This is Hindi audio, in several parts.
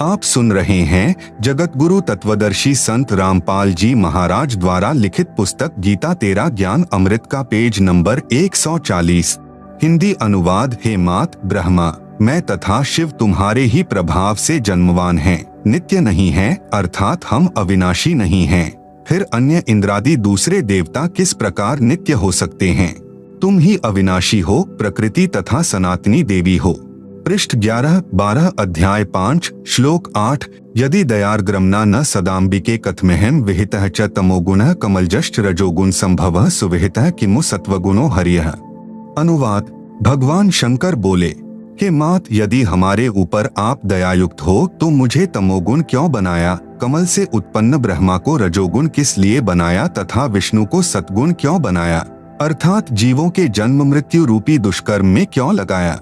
आप सुन रहे हैं जगत गुरु तत्वदर्शी संत रामपाल जी महाराज द्वारा लिखित पुस्तक गीता तेरा ज्ञान अमृत का पेज नंबर 140। हिंदी अनुवाद। हे मात ब्रह्मा, मैं तथा शिव तुम्हारे ही प्रभाव से जन्मवान हैं, नित्य नहीं हैं, अर्थात हम अविनाशी नहीं हैं। फिर अन्य इंद्रादि दूसरे देवता किस प्रकार नित्य हो सकते हैं? तुम ही अविनाशी हो, प्रकृति तथा सनातनी देवी हो। पृष्ठ 11-12 अध्याय 5 श्लोक 8। यदि दयार्ग्रमना न सदाम्बिके कथमेहम विहितः च तमोगुणः कमलजश्च रजोगुण संभवः सुविहितः किमु सत्वगुणो हरियः। अनुवाद। भगवान शंकर बोले, हे मात, यदि हमारे ऊपर आप दयायुक्त हो तो मुझे तमोगुण क्यों बनाया? कमल से उत्पन्न ब्रह्मा को रजोगुण किस लिए बनाया तथा विष्णु को सत्गुण क्यों बनाया, अर्थात जीवों के जन्म मृत्यु रूपी दुष्कर्म में क्यों लगाया?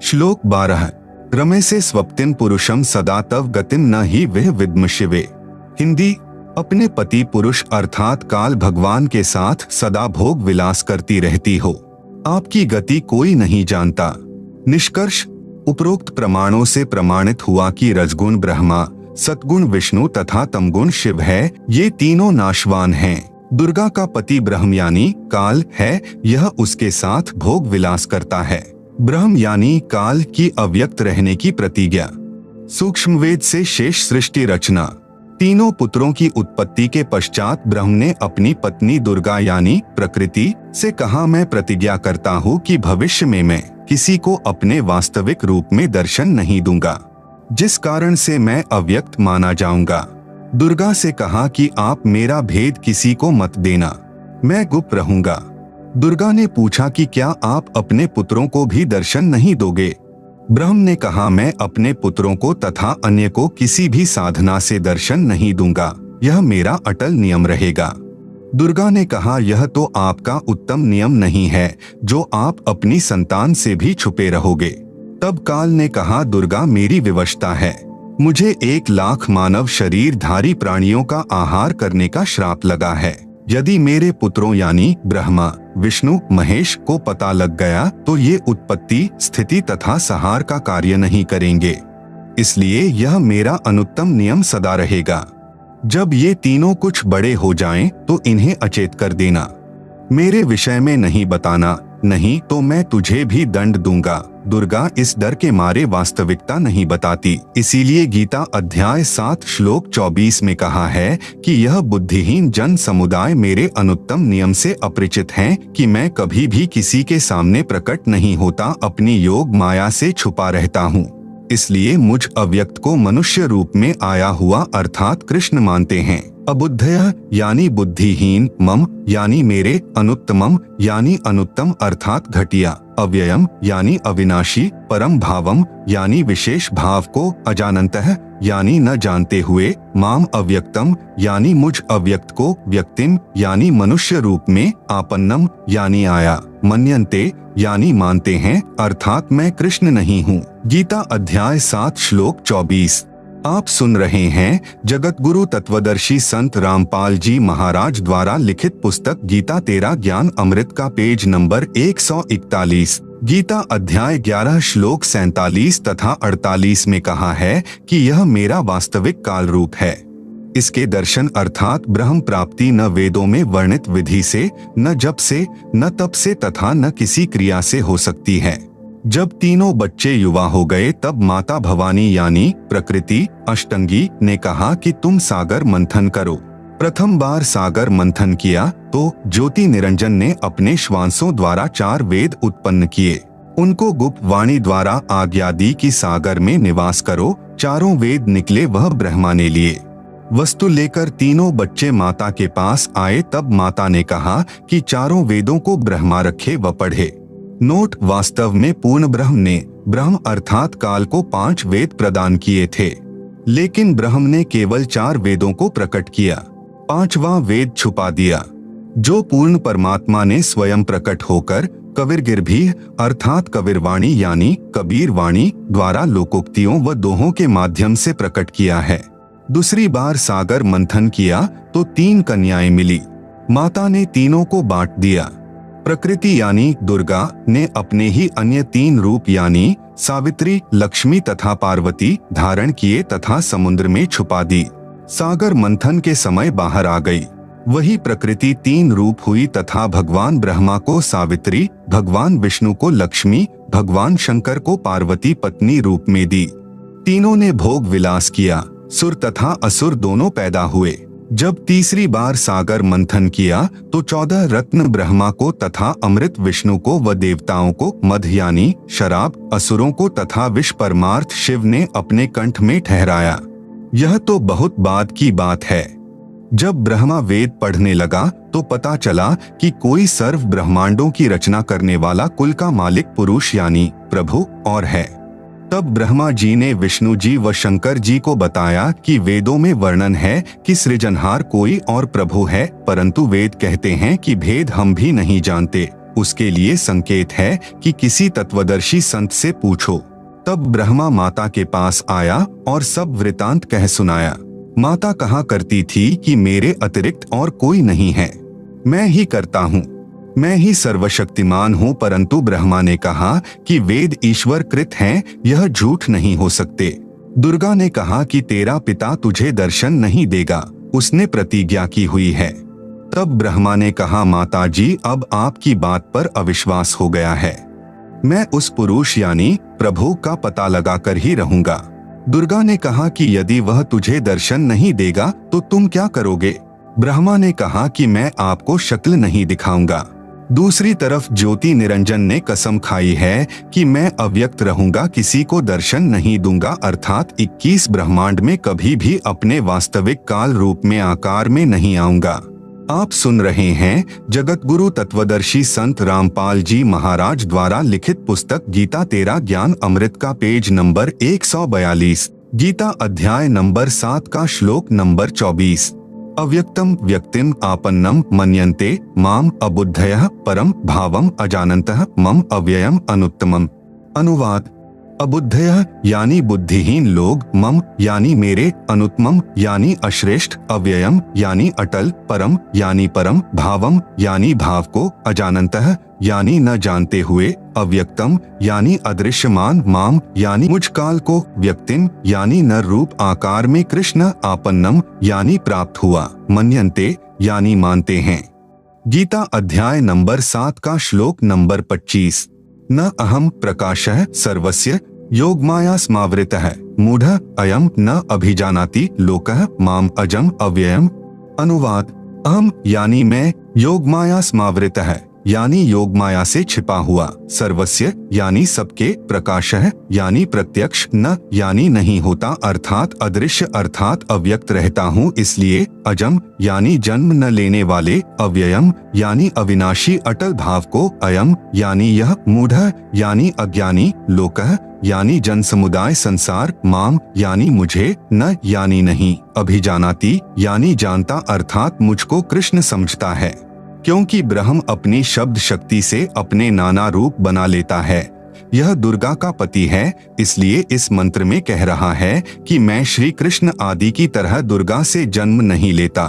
श्लोक 12। रमे से स्वप्तिन पुरुषम सदा तव गतिम न ही वह विद्म शिवे। हिंदी। अपने पति पुरुष अर्थात काल भगवान के साथ सदा भोग विलास करती रहती हो, आपकी गति कोई नहीं जानता। निष्कर्ष। उपरोक्त प्रमाणों से प्रमाणित हुआ कि रजगुण ब्रह्मा, सतगुण विष्णु तथा तमगुण शिव है। ये तीनों नाशवान हैं। दुर्गा का पति ब्रह्म यानी काल है, यह उसके साथ भोग विलास करता है। ब्रह्म यानी काल की अव्यक्त रहने की प्रतिज्ञा। सूक्ष्म वेद से शेष सृष्टि रचना। तीनों पुत्रों की उत्पत्ति के पश्चात ब्रह्म ने अपनी पत्नी दुर्गा यानी प्रकृति से कहा, मैं प्रतिज्ञा करता हूँ कि भविष्य में मैं किसी को अपने वास्तविक रूप में दर्शन नहीं दूंगा, जिस कारण से मैं अव्यक्त माना जाऊंगा। दुर्गा से कहा कि आप मेरा भेद किसी को मत देना, मैं गुप्त रहूंगा। दुर्गा ने पूछा कि क्या आप अपने पुत्रों को भी दर्शन नहीं दोगे? ब्रह्म ने कहा, मैं अपने पुत्रों को तथा अन्य को किसी भी साधना से दर्शन नहीं दूंगा, यह मेरा अटल नियम रहेगा। दुर्गा ने कहा, यह तो आपका उत्तम नियम नहीं है जो आप अपनी संतान से भी छुपे रहोगे। तब काल ने कहा, दुर्गा मेरी विवशता है, मुझे 1,00,000 मानव शरीरधारी प्राणियों का आहार करने का श्राप लगा है। यदि मेरे पुत्रों यानी ब्रह्मा, विष्णु, महेश को पता लग गया तो ये उत्पत्ति, स्थिति तथा संहार का कार्य नहीं करेंगे, इसलिए यह मेरा अनुत्तम नियम सदा रहेगा। जब ये तीनों कुछ बड़े हो जाएं तो इन्हें अचेत कर देना, मेरे विषय में नहीं बताना, नहीं तो मैं तुझे भी दंड दूंगा। दुर्गा इस डर के मारे वास्तविकता नहीं बताती, इसीलिए गीता अध्याय 7 श्लोक 24 में कहा है कि यह बुद्धिहीन जन समुदाय मेरे अनुत्तम नियम से अपरिचित हैं कि मैं कभी भी किसी के सामने प्रकट नहीं होता, अपनी योग माया से छुपा रहता हूँ। इसलिए मुझ अव्यक्त को मनुष्य रूप में आया हुआ अर्थात कृष्ण मानते हैं। अबुद्धयः यानी बुद्धिहीन, मम यानी मेरे, अनुत्तमम यानी अनुत्तम अर्थात घटिया, अव्ययम यानी अविनाशी, परम भावम यानी विशेष भाव को, अजानन्तः यानी न जानते हुए, माम अव्यक्तम यानी मुझ अव्यक्त को, व्यक्तिम यानी मनुष्य रूप में, आपन्नम यानी आया, मन्यन्ते यानी मानते हैं, अर्थात मैं कृष्ण नहीं हूँ। गीता अध्याय 7 श्लोक 24। आप सुन रहे हैं जगत गुरु तत्वदर्शी संत रामपाल जी महाराज द्वारा लिखित पुस्तक गीता तेरा ज्ञान अमृत का पेज नंबर 141। गीता अध्याय 11 श्लोक 47 तथा 48 में कहा है कि यह मेरा वास्तविक काल रूप है। इसके दर्शन अर्थात ब्रह्म प्राप्ति न वेदों में वर्णित विधि से, न जप से, न तप से तथा न किसी क्रिया से हो सकती है। जब तीनों बच्चे युवा हो गए तब माता भवानी यानी प्रकृति अष्टंगी ने कहा कि तुम सागर मंथन करो। प्रथम बार सागर मंथन किया तो ज्योति निरंजन ने अपने श्वासों द्वारा 4 वेद उत्पन्न किए। उनको गुप्त वाणी द्वारा आज्ञा दी कि सागर में निवास करो। 4 वेद निकले, वह ब्रह्मा ने लिए। वस्तु लेकर तीनों बच्चे माता के पास आए, तब माता ने कहा कि 4 वेदों को ब्रह्मा रखे व पढ़े। नोट। वास्तव में पूर्ण ब्रह्म ने ब्रह्म अर्थात काल को 5 वेद प्रदान किए थे, लेकिन ब्रह्म ने केवल 4 वेदों को प्रकट किया, 5वां वेद छुपा दिया, जो पूर्ण परमात्मा ने स्वयं प्रकट होकर कबीरगिरभी अर्थात कबीरवाणी यानी कबीर वाणी द्वारा लोकोक्तियों व दोहों के माध्यम से प्रकट किया है। दूसरी बार सागर मंथन किया तो 3 कन्याएं मिली। माता ने तीनों को बांट दिया। प्रकृति यानी दुर्गा ने अपने ही अन्य 3 रूप यानी सावित्री, लक्ष्मी तथा पार्वती धारण किए तथा समुद्र में छुपा दी। सागर मंथन के समय बाहर आ गई। वही प्रकृति 3 रूप हुई तथा भगवान ब्रह्मा को सावित्री, भगवान विष्णु को लक्ष्मी, भगवान शंकर को पार्वती पत्नी रूप में दी। तीनों ने भोग विलास किया। सुर तथा असुर दोनों पैदा हुए। जब तीसरी बार सागर मंथन किया तो 14 रत्न ब्रह्मा को तथा अमृत विष्णु को व देवताओं को, मध यानी शराब असुरों को तथा विष परमार्थ शिव ने अपने कंठ में ठहराया। यह तो बहुत बाद की बात है। जब ब्रह्मा वेद पढ़ने लगा तो पता चला कि कोई सर्व ब्रह्मांडों की रचना करने वाला कुल का मालिक पुरुष यानी प्रभु और है। तब ब्रह्मा जी ने विष्णु जी व शंकर जी को बताया कि वेदों में वर्णन है कि सृजनहार कोई और प्रभु है, परंतु वेद कहते हैं कि भेद हम भी नहीं जानते। उसके लिए संकेत है कि किसी तत्वदर्शी संत से पूछो। तब ब्रह्मा माता के पास आया और सब वृतांत कह सुनाया। माता कहा करती थी कि मेरे अतिरिक्त और कोई नहीं है, मैं ही करता हूँ, मैं ही सर्वशक्तिमान हूँ। परंतु ब्रह्मा ने कहा कि वेद ईश्वर कृत हैं, यह झूठ नहीं हो सकते। दुर्गा ने कहा कि तेरा पिता तुझे दर्शन नहीं देगा, उसने प्रतिज्ञा की हुई है। तब ब्रह्मा ने कहा माता जी, अब आपकी बात पर अविश्वास हो गया है। मैं उस पुरुष यानी प्रभु का पता लगाकर ही रहूंगा। दुर्गा ने कहा कि यदि वह तुझे दर्शन नहीं देगा तो तुम क्या करोगे? ब्रह्मा ने कहा कि मैं आपको शक्ल नहीं दिखाऊंगा। दूसरी तरफ ज्योति निरंजन ने कसम खाई है कि मैं अव्यक्त रहूंगा, किसी को दर्शन नहीं दूंगा, अर्थात 21 ब्रह्मांड में कभी भी अपने वास्तविक काल रूप में आकार में नहीं आऊंगा। आप सुन रहे हैं जगत गुरु तत्वदर्शी संत रामपाल जी महाराज द्वारा लिखित पुस्तक गीता तेरा ज्ञान अमृत का पेज नंबर 142, गीता अध्याय नंबर 7 का श्लोक नंबर 24। अव्यक्तम व्यक्तिम आपन्नम मन्यन्ते माम अबुद्धयः परम भावम अजानन्तः मम अव्ययम अनुत्तमम। अनुवाद: अबुद्धयः यानी बुद्धिहीन लोग, मम यानी मेरे, अनुत्तमम यानी अश्रेष्ठ, अव्ययम यानी अटल, परम यानी परम, भावम यानी भाव को, अजानन्तः यानी न जानते हुए, अव्यक्तम यानी अदृश्यमान, माम यानी मुझ काल को, व्यक्तिम यानी नर रूप आकार में, कृष्ण आपन्नम यानी प्राप्त हुआ, मन्यन्ते यानी मानते हैं। गीता अध्याय नंबर 7 का श्लोक नंबर 25। न अहम प्रकाशः सर्वस्य योगमाया स्मावृतः मूढ़ः अयम न अभिजानाति लोकः माम अजम अव्ययम। अनुवाद: अहम यानी मैं, योगमाया स्मावृतः यानी योग माया से छिपा हुआ, सर्वस्य यानी सबके, प्रकाशः यानी प्रत्यक्ष, न यानी नहीं होता अर्थात अदृश्य अर्थात अव्यक्त रहता हूँ इसलिए, अजम यानी जन्म न लेने वाले, अव्ययम यानी अविनाशी अटल भाव को, अयम यानी यह, मूढ़ः यानी अज्ञानी, लोकः यानी जन समुदाय संसार, माम यानी मुझे, न यानी नहीं, अभिजानाति यानी जानता अर्थात मुझको कृष्ण समझता है। क्योंकि ब्रह्म अपनी शब्द शक्ति से अपने नाना रूप बना लेता है। यह दुर्गा का पति है, इसलिए इस मंत्र में कह रहा है कि मैं श्री कृष्ण आदि की तरह दुर्गा से जन्म नहीं लेता।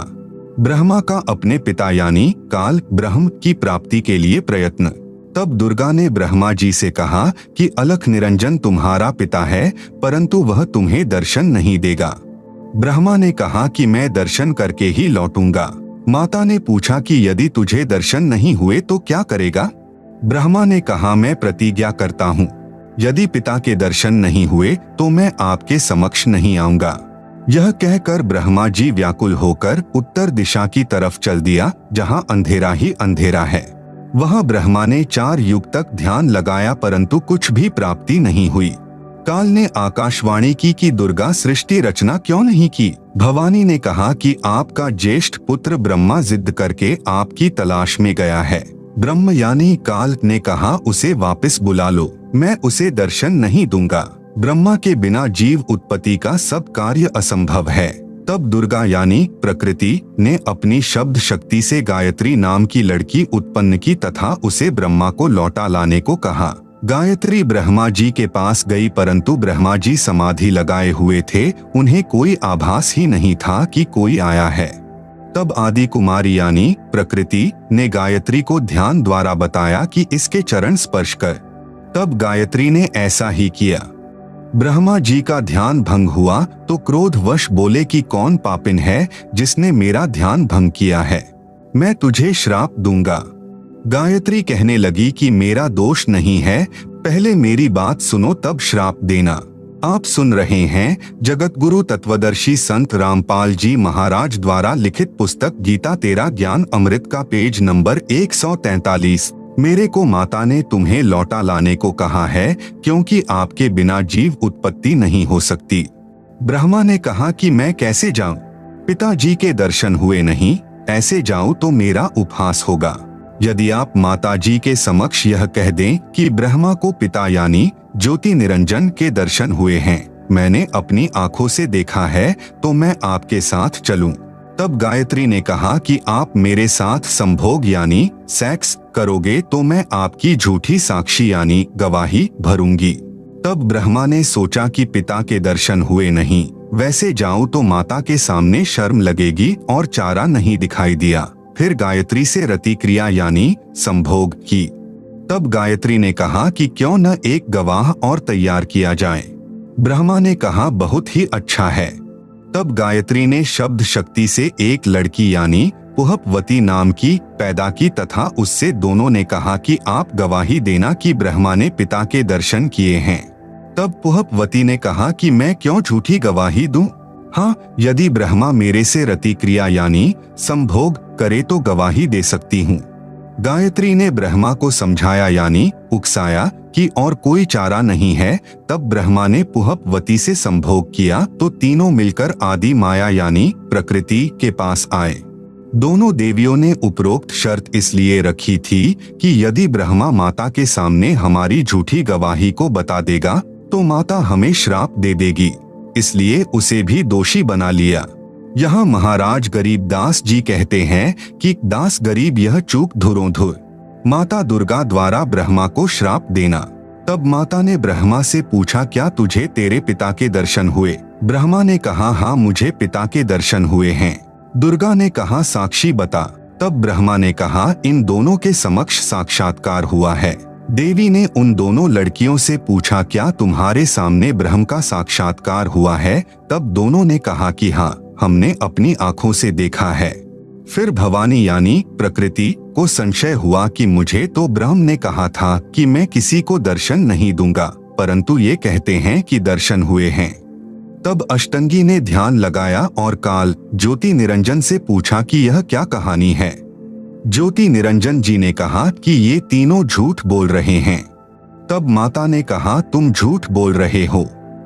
ब्रह्मा का अपने पिता यानी काल ब्रह्म की प्राप्ति के लिए प्रयत्न। तब दुर्गा ने ब्रह्मा जी से कहा कि अलख निरंजन तुम्हारा पिता है, परंतु वह तुम्हें दर्शन नहीं देगा। ब्रह्मा ने कहा कि मैं दर्शन करके ही लौटूंगा। माता ने पूछा कि यदि तुझे दर्शन नहीं हुए तो क्या करेगा? ब्रह्मा ने कहा मैं प्रतिज्ञा करता हूँ, यदि पिता के दर्शन नहीं हुए तो मैं आपके समक्ष नहीं आऊंगा। यह कहकर ब्रह्मा जी व्याकुल होकर उत्तर दिशा की तरफ चल दिया, जहाँ अंधेरा ही अंधेरा है। वहाँ ब्रह्मा ने 4 युग तक ध्यान लगाया परंतु कुछ भी प्राप्ति नहीं हुई। काल ने आकाशवाणी की कि दुर्गा सृष्टि रचना क्यों नहीं की? भवानी ने कहा कि आपका ज्येष्ठ पुत्र ब्रह्मा जिद करके आपकी तलाश में गया है। ब्रह्म यानी काल ने कहा उसे वापस बुला लो, मैं उसे दर्शन नहीं दूंगा। ब्रह्मा के बिना जीव उत्पत्ति का सब कार्य असंभव है। तब दुर्गा यानी प्रकृति ने अपनी शब्द शक्ति से गायत्री नाम की लड़की उत्पन्न की तथा उसे ब्रह्मा को लौटा लाने को कहा। गायत्री ब्रह्मा जी के पास गई परंतु ब्रह्मा जी समाधि लगाए हुए थे, उन्हें कोई आभास ही नहीं था कि कोई आया है। तब आदि कुमारी यानी प्रकृति ने गायत्री को ध्यान द्वारा बताया कि इसके चरण स्पर्श कर। तब गायत्री ने ऐसा ही किया। ब्रह्मा जी का ध्यान भंग हुआ तो क्रोधवश बोले कि कौन पापिन है जिसने मेरा ध्यान भंग किया है, मैं तुझे श्राप दूंगा। गायत्री कहने लगी कि मेरा दोष नहीं है, पहले मेरी बात सुनो तब श्राप देना। आप सुन रहे हैं जगत गुरु तत्वदर्शी संत रामपाल जी महाराज द्वारा लिखित पुस्तक गीता तेरा ज्ञान अमृत का पेज नंबर 143। मेरे को माता ने तुम्हें लौटा लाने को कहा है क्योंकि आपके बिना जीव उत्पत्ति नहीं हो सकती। ब्रह्मा ने कहा कि मैं कैसे जाऊं, पिताजी के दर्शन हुए नहीं, ऐसे जाऊं तो मेरा उपहास होगा। यदि आप माता जी के समक्ष यह कह दें कि ब्रह्मा को पिता यानी ज्योति निरंजन के दर्शन हुए हैं, मैंने अपनी आंखों से देखा है, तो मैं आपके साथ चलूं। तब गायत्री ने कहा कि आप मेरे साथ संभोग यानी सेक्स करोगे तो मैं आपकी झूठी साक्षी यानी गवाही भरूंगी। तब ब्रह्मा ने सोचा कि पिता के दर्शन हुए नहीं, वैसे जाऊं तो माता के सामने शर्म लगेगी और चारा नहीं दिखाई दिया। फिर गायत्री से रति क्रिया यानी संभोग की। तब गायत्री ने कहा कि क्यों न एक गवाह और तैयार किया जाए। ब्रह्मा ने कहा बहुत ही अच्छा है। तब गायत्री ने शब्द शक्ति से एक लड़की यानी पुहपवती नाम की पैदा की तथा उससे दोनों ने कहा कि आप गवाही देना कि ब्रह्मा ने पिता के दर्शन किए हैं। तब पुहपवती ने कहा कि मैं क्यों झूठी गवाही दूं? हाँ, यदि ब्रह्मा मेरे से रति क्रिया यानी संभोग करे तो गवाही दे सकती हूँ। गायत्री ने ब्रह्मा को समझाया यानी उकसाया कि और कोई चारा नहीं है। तब ब्रह्मा ने पुहपवती से संभोग किया तो तीनों मिलकर आदि माया यानी प्रकृति के पास आए। दोनों देवियों ने उपरोक्त शर्त इसलिए रखी थी कि यदि ब्रह्मा माता के सामने हमारी झूठी गवाही को बता देगा तो माता हमें श्राप दे देगी, इसलिए उसे भी दोषी बना लिया। यहाँ महाराज गरीब दास जी कहते हैं कि दास गरीब यह चूक धुरोधुर, माता दुर्गा द्वारा ब्रह्मा को श्राप देना। तब माता ने ब्रह्मा से पूछा क्या तुझे तेरे पिता के दर्शन हुए? ब्रह्मा ने कहा हाँ मुझे पिता के दर्शन हुए हैं। दुर्गा ने कहा साक्षी बता। तब ब्रह्मा ने कहा इन दोनों के समक्ष साक्षात्कार हुआ है। देवी ने उन दोनों लड़कियों से पूछा क्या तुम्हारे सामने ब्रह्म का साक्षात्कार हुआ है? तब दोनों ने कहा कि हाँ, हमने अपनी आंखों से देखा है। फिर भवानी यानी प्रकृति को संशय हुआ कि मुझे तो ब्रह्म ने कहा था कि मैं किसी को दर्शन नहीं दूंगा, परंतु ये कहते हैं कि दर्शन हुए हैं। तब अष्टंगी ने ध्यान लगाया और काल ज्योति निरंजन से पूछा कि यह क्या कहानी है। ज्योति निरंजन जी ने कहा कि ये तीनों झूठ बोल रहे हैं। तब माता ने कहा तुम झूठ बोल रहे हो,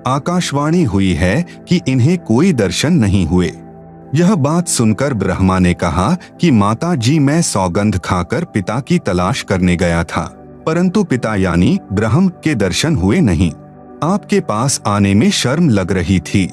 आकाशवाणी हुई है कि इन्हें कोई दर्शन नहीं हुए। यह बात सुनकर ब्रह्मा ने कहा कि माता जी मैं सौगंध खाकर पिता की तलाश करने गया था, परंतु पिता यानी ब्रह्म के दर्शन हुए नहीं। आपके पास आने में शर्म लग रही थी,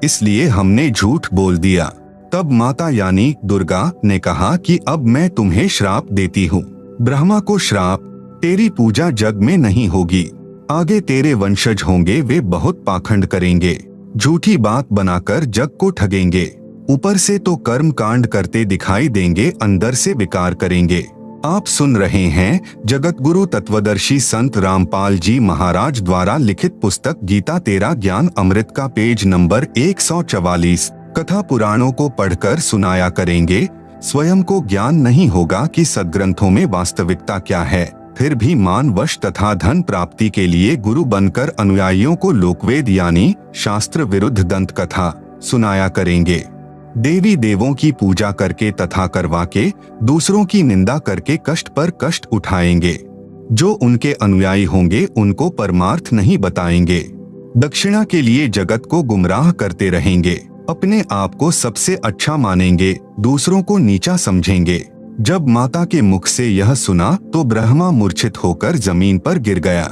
इसलिए हमने झूठ बोल दिया। तब माता यानी दुर्गा ने कहा कि अब मैं तुम्हें श्राप देती हूँ। ब्रह्मा को श्राप, तेरी पूजा जग में नहीं होगी, आगे तेरे वंशज होंगे वे बहुत पाखंड करेंगे, झूठी बात बनाकर जग को ठगेंगे, ऊपर से तो कर्म कांड करते दिखाई देंगे, अंदर से विकार करेंगे। आप सुन रहे हैं जगत गुरु तत्वदर्शी संत रामपाल जी महाराज द्वारा लिखित पुस्तक गीता तेरा ज्ञान अमृत का पेज नंबर 144। कथा पुराणों को पढ़कर सुनाया करेंगे, स्वयं को ज्ञान नहीं होगा कि सद्ग्रंथों में वास्तविकता क्या है। फिर भी मानवश तथा धन प्राप्ति के लिए गुरु बनकर अनुयायियों को लोकवेद यानी शास्त्र विरुद्ध दंत कथा सुनाया करेंगे। देवी देवों की पूजा करके तथा करवा के दूसरों की निंदा करके कष्ट पर कष्ट उठाएंगे। जो उनके अनुयायी होंगे उनको परमार्थ नहीं बताएंगे, दक्षिणा के लिए जगत को गुमराह करते रहेंगे, अपने आप को सबसे अच्छा मानेंगे, दूसरों को नीचा समझेंगे। जब माता के मुख से यह सुना तो ब्रह्मा मूर्छित होकर जमीन पर गिर गया।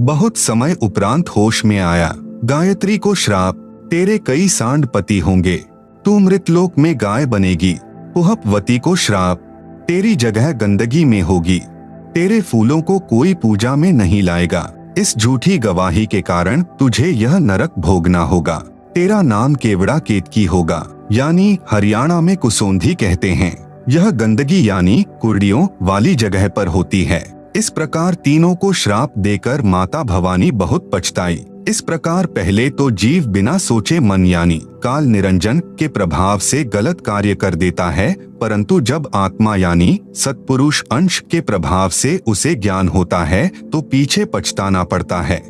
बहुत समय उपरांत होश में आया। गायत्री को श्राप, तेरे कई सांड पति होंगे, तू मृतलोक में गाय बनेगी। पुहपवती को श्राप, तेरी जगह गंदगी में होगी, तेरे फूलों को कोई पूजा में नहीं लाएगा। इस झूठी गवाही के कारण तुझे यह नरक भोगना होगा। तेरा नाम केवड़ा केतकी होगा, यानी हरियाणा में कुसोंधी कहते हैं। यह गंदगी यानी कुर्डियों वाली जगह पर होती है। इस प्रकार तीनों को श्राप देकर माता भवानी बहुत पछताई। इस प्रकार पहले तो जीव बिना सोचे मन यानी काल निरंजन के प्रभाव से गलत कार्य कर देता है, परंतु जब आत्मा यानी सत्पुरुष अंश के प्रभाव से उसे ज्ञान होता है तो पीछे पछताना पड़ता है।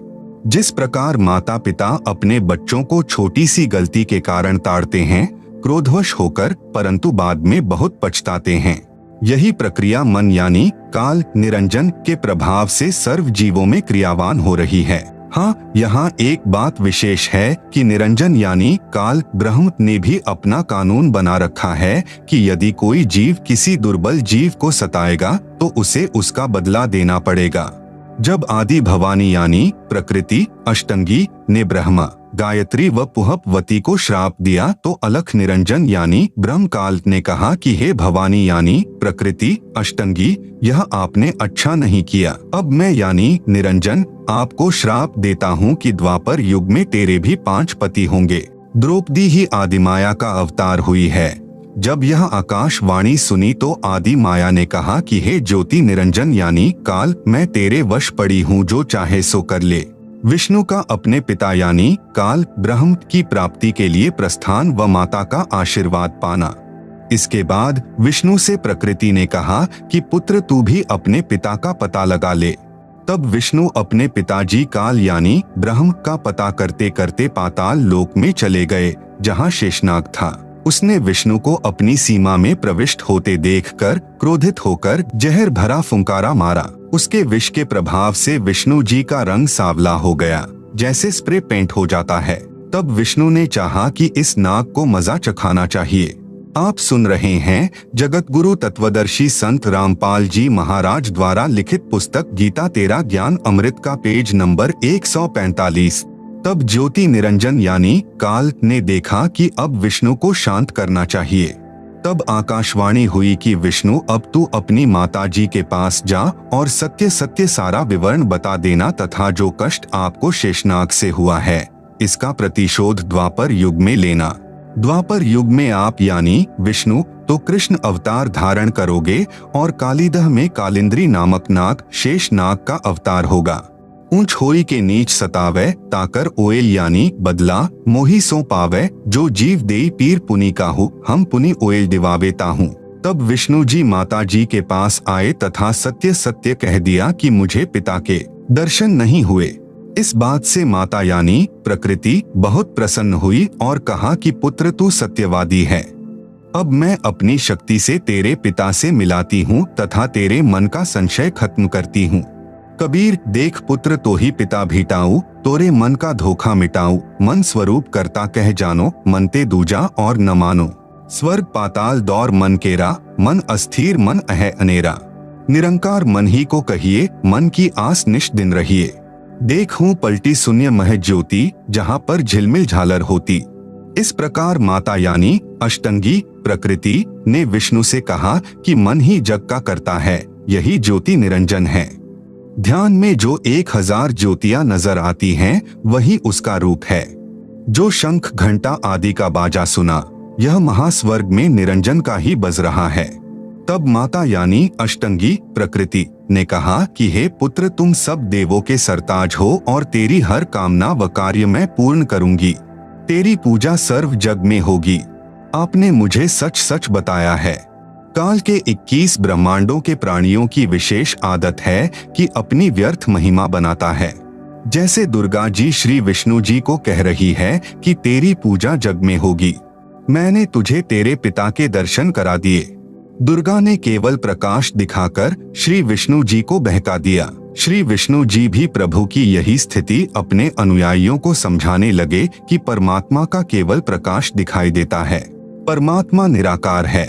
जिस प्रकार माता पिता अपने बच्चों को छोटी सी गलती के कारण ताड़ते हैं क्रोधवश होकर, परंतु बाद में बहुत पछताते हैं, यही प्रक्रिया मन यानी काल निरंजन के प्रभाव से सर्व जीवों में क्रियावान हो रही है। हाँ, यहाँ एक बात विशेष है कि निरंजन यानी काल ब्रह्म ने भी अपना कानून बना रखा है कि यदि कोई जीव किसी दुर्बल जीव को सताएगा तो उसे उसका बदला देना पड़ेगा। जब आदि भवानी यानी प्रकृति अष्टंगी ने ब्रह्मा गायत्री व पुहपवती को श्राप दिया तो अलख निरंजन यानी ब्रह्मकाल ने कहा कि हे भवानी यानी प्रकृति अष्टंगी, यह आपने अच्छा नहीं किया। अब मैं यानी निरंजन आपको श्राप देता हूँ कि द्वापर युग में तेरे भी 5 पति होंगे। द्रौपदी ही आदिमाया का अवतार हुई है। जब यह आकाशवाणी सुनी तो आदि माया ने कहा कि हे ज्योति निरंजन यानी काल, मैं तेरे वश पड़ी हूँ, जो चाहे सो कर ले। विष्णु का अपने पिता यानी काल ब्रह्म की प्राप्ति के लिए प्रस्थान व माता का आशीर्वाद पाना। इसके बाद विष्णु से प्रकृति ने कहा कि पुत्र तू भी अपने पिता का पता लगा ले। तब विष्णु अपने पिताजी काल यानी ब्रह्म का पता करते करते पाताल लोक में चले गए, जहाँ शेषनाग था। उसने विष्णु को अपनी सीमा में प्रविष्ट होते देखकर क्रोधित होकर जहर भरा फुंकारा मारा। उसके विष के प्रभाव से विष्णु जी का रंग सांवला हो गया, जैसे स्प्रे पेंट हो जाता है। तब विष्णु ने चाहा कि इस नाग को मजा चखाना चाहिए। आप सुन रहे हैं जगत गुरु तत्वदर्शी संत रामपाल जी महाराज द्वारा लिखित पुस्तक गीता तेरा ज्ञान अमृत का पेज नंबर 145। तब ज्योति निरंजन यानी काल ने देखा कि अब विष्णु को शांत करना चाहिए। तब आकाशवाणी हुई कि विष्णु अब तू अपनी माता जी के पास जा और सत्य सत्य सारा विवरण बता देना, तथा जो कष्ट आपको शेषनाग से हुआ है इसका प्रतिशोध द्वापर युग में लेना। द्वापर युग में आप यानी विष्णु तो कृष्ण अवतार धारण करोगे और कालीदह में कालिंद्री नामक नाग शेषनाग का अवतार होगा। ऊंच होई के नीच सतावे ताकर ओएल यानी बदला मोही सो पावे, जो जीव देई पीर पुनि काहू हम पुनि ओएल दिवावे ताहू। तब विष्णु जी माता जी के पास आए तथा सत्य सत्य कह दिया कि मुझे पिता के दर्शन नहीं हुए। इस बात से माता यानी प्रकृति बहुत प्रसन्न हुई और कहा कि पुत्र तू सत्यवादी है। अब मैं अपनी शक्ति से तेरे पिता से मिलाती हूँ तथा तेरे मन का संशय खत्म करती हूँ। कबीर देख पुत्र तो ही पिता भीटाऊ, तोरे मन का धोखा मिटाऊ। मन स्वरूप करता कह जानो, मनते दूजा और न मानो। स्वर्ग पाताल दौर मन केरा, मन अस्थिर मन अह अनेरा। निरंकार मन ही को कहिए, मन की आस निश दिन रहिए। देखूं पलटी शून्य मह ज्योति, जहाँ पर झिलमिल झालर होती। इस प्रकार माता यानी अष्टंगी प्रकृति ने विष्णु से कहा कि मन ही जग का करता है, यही ज्योति निरंजन है। ध्यान में जो 1000 ज्योतियां नजर आती हैं, वही उसका रूप है। जो शंख घंटा आदि का बाजा सुना, यह महास्वर्ग में निरंजन का ही बज रहा है। तब माता यानी अष्टंगी प्रकृति ने कहा कि हे पुत्र, तुम सब देवों के सरताज हो और तेरी हर कामना व कार्य मैं पूर्ण करूंगी। तेरी पूजा सर्व जग में होगी। आपने मुझे सच सच बताया है। काल के 21 ब्रह्मांडों के प्राणियों की विशेष आदत है कि अपनी व्यर्थ महिमा बनाता है। जैसे दुर्गा जी श्री विष्णु जी को कह रही है कि तेरी पूजा जग में होगी। मैंने तुझे तेरे पिता के दर्शन करा दिए। दुर्गा ने केवल प्रकाश दिखाकर श्री विष्णु जी को बहका दिया। श्री विष्णु जी भी प्रभु की यही स्थिति अपने अनुयायियों को समझाने लगे कि परमात्मा का केवल प्रकाश दिखाई देता है, परमात्मा निराकार है।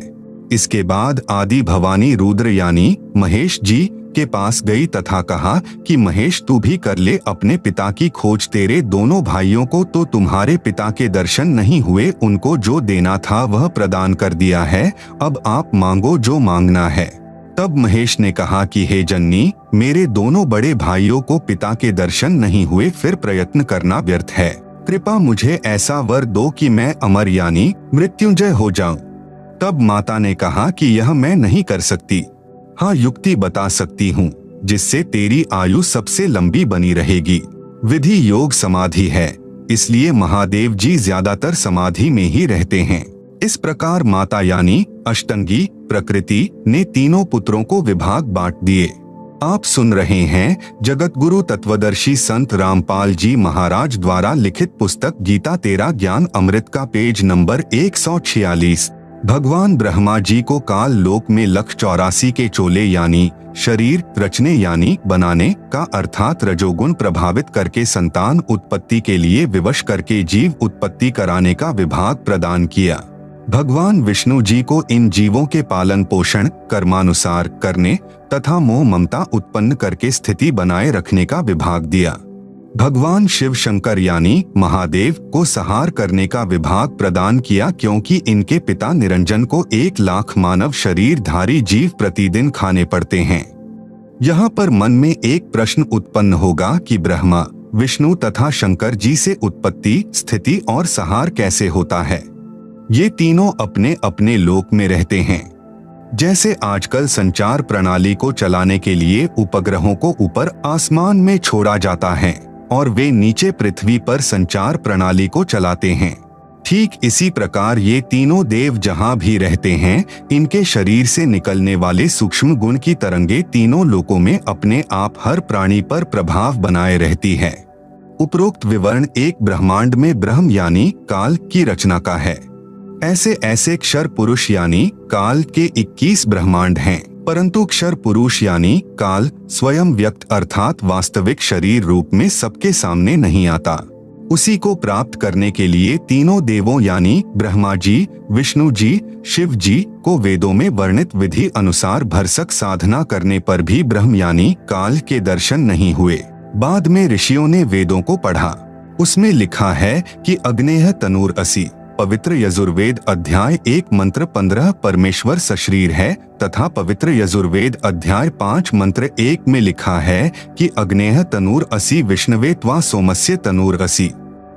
इसके बाद आदि भवानी रुद्र यानी महेश जी के पास गई तथा कहा कि महेश तू भी कर ले अपने पिता की खोज। तेरे दोनों भाइयों को तो तुम्हारे पिता के दर्शन नहीं हुए, उनको जो देना था वह प्रदान कर दिया है, अब आप मांगो जो मांगना है। तब महेश ने कहा कि हे जननी, मेरे दोनों बड़े भाइयों को पिता के दर्शन नहीं हुए, फिर प्रयत्न करना व्यर्थ है। कृपा मुझे ऐसा वर दो कि मैं अमर यानी मृत्युंजय हो जाऊं। तब माता ने कहा कि यह मैं नहीं कर सकती। हाँ, युक्ति बता सकती हूँ। जिससे तेरी आयु सबसे लंबी बनी रहेगी। विधि योग समाधि है, इसलिए महादेव जी ज्यादातर समाधि में ही रहते हैं। इस प्रकार माता यानी अष्टंगी प्रकृति ने तीनों पुत्रों को विभाग बांट दिए। आप सुन रहे हैं जगत गुरु तत्वदर्शी संत रामपाल जी महाराज द्वारा लिखित पुस्तक गीता तेरा ज्ञान अमृत का पेज नंबर 146। भगवान ब्रह्मा जी को काल लोक में 184 के चोले यानी शरीर रचने यानी बनाने का अर्थात रजोगुण प्रभावित करके संतान उत्पत्ति के लिए विवश करके जीव उत्पत्ति कराने का विभाग प्रदान किया। भगवान विष्णु जी को इन जीवों के पालन पोषण कर्मानुसार करने तथा मोह ममता उत्पन्न करके स्थिति बनाए रखने का विभाग दिया। भगवान शिव शंकर यानी महादेव को संहार करने का विभाग प्रदान किया, क्योंकि इनके पिता निरंजन को 1 लाख मानव शरीरधारी जीव प्रतिदिन खाने पड़ते हैं। यहाँ पर मन में एक प्रश्न उत्पन्न होगा कि ब्रह्मा विष्णु तथा शंकर जी से उत्पत्ति स्थिति और संहार कैसे होता है। ये तीनों अपने अपने लोक में रहते हैं। जैसे आजकल संचार प्रणाली को चलाने के लिए उपग्रहों को ऊपर आसमान में छोड़ा जाता है और वे नीचे पृथ्वी पर संचार प्रणाली को चलाते हैं, ठीक इसी प्रकार ये तीनों देव जहां भी रहते हैं, इनके शरीर से निकलने वाले सूक्ष्म गुण की तरंगे तीनों लोकों में अपने आप हर प्राणी पर प्रभाव बनाए रहती है। उपरोक्त विवरण एक ब्रह्मांड में ब्रह्म यानी काल की रचना का है। ऐसे ऐसे क्षर पुरुष यानी काल के 21 ब्रह्मांड हैं, परंतु क्षर पुरुष यानी काल स्वयं व्यक्त अर्थात वास्तविक शरीर रूप में सबके सामने नहीं आता। उसी को प्राप्त करने के लिए तीनों देवों यानी ब्रह्मा जी, विष्णु जी, शिव जी को वेदों में वर्णित विधि अनुसार भरसक साधना करने पर भी ब्रह्म यानी काल के दर्शन नहीं हुए। बाद में ऋषियों ने वेदों को पढ़ा, उसमें लिखा है कि अग्नेय तनूर असि, पवित्र यजुर्वेद अध्याय 1 मंत्र 15 परमेश्वर सशरीर है, तथा पवित्र यजुर्वेद अध्याय 5 मंत्र 1 में लिखा है कि अग्नेय तनूर असि विष्णवे त्वा सोमस्य तनूर असि।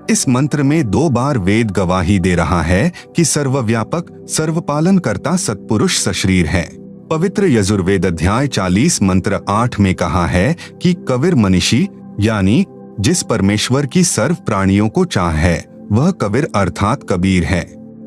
इस मंत्र में 2 बार वेद गवाही दे रहा है कि सर्वव्यापक सर्वपालन करता सत्पुरुष सशरीर है। पवित्र यजुर्वेद अध्याय 40 मंत्र 8 में कहा है कि कबीर मनीषी यानी जिस परमेश्वर की सर्व प्राणियों को चाह है वह कबीर अर्थात कबीर है।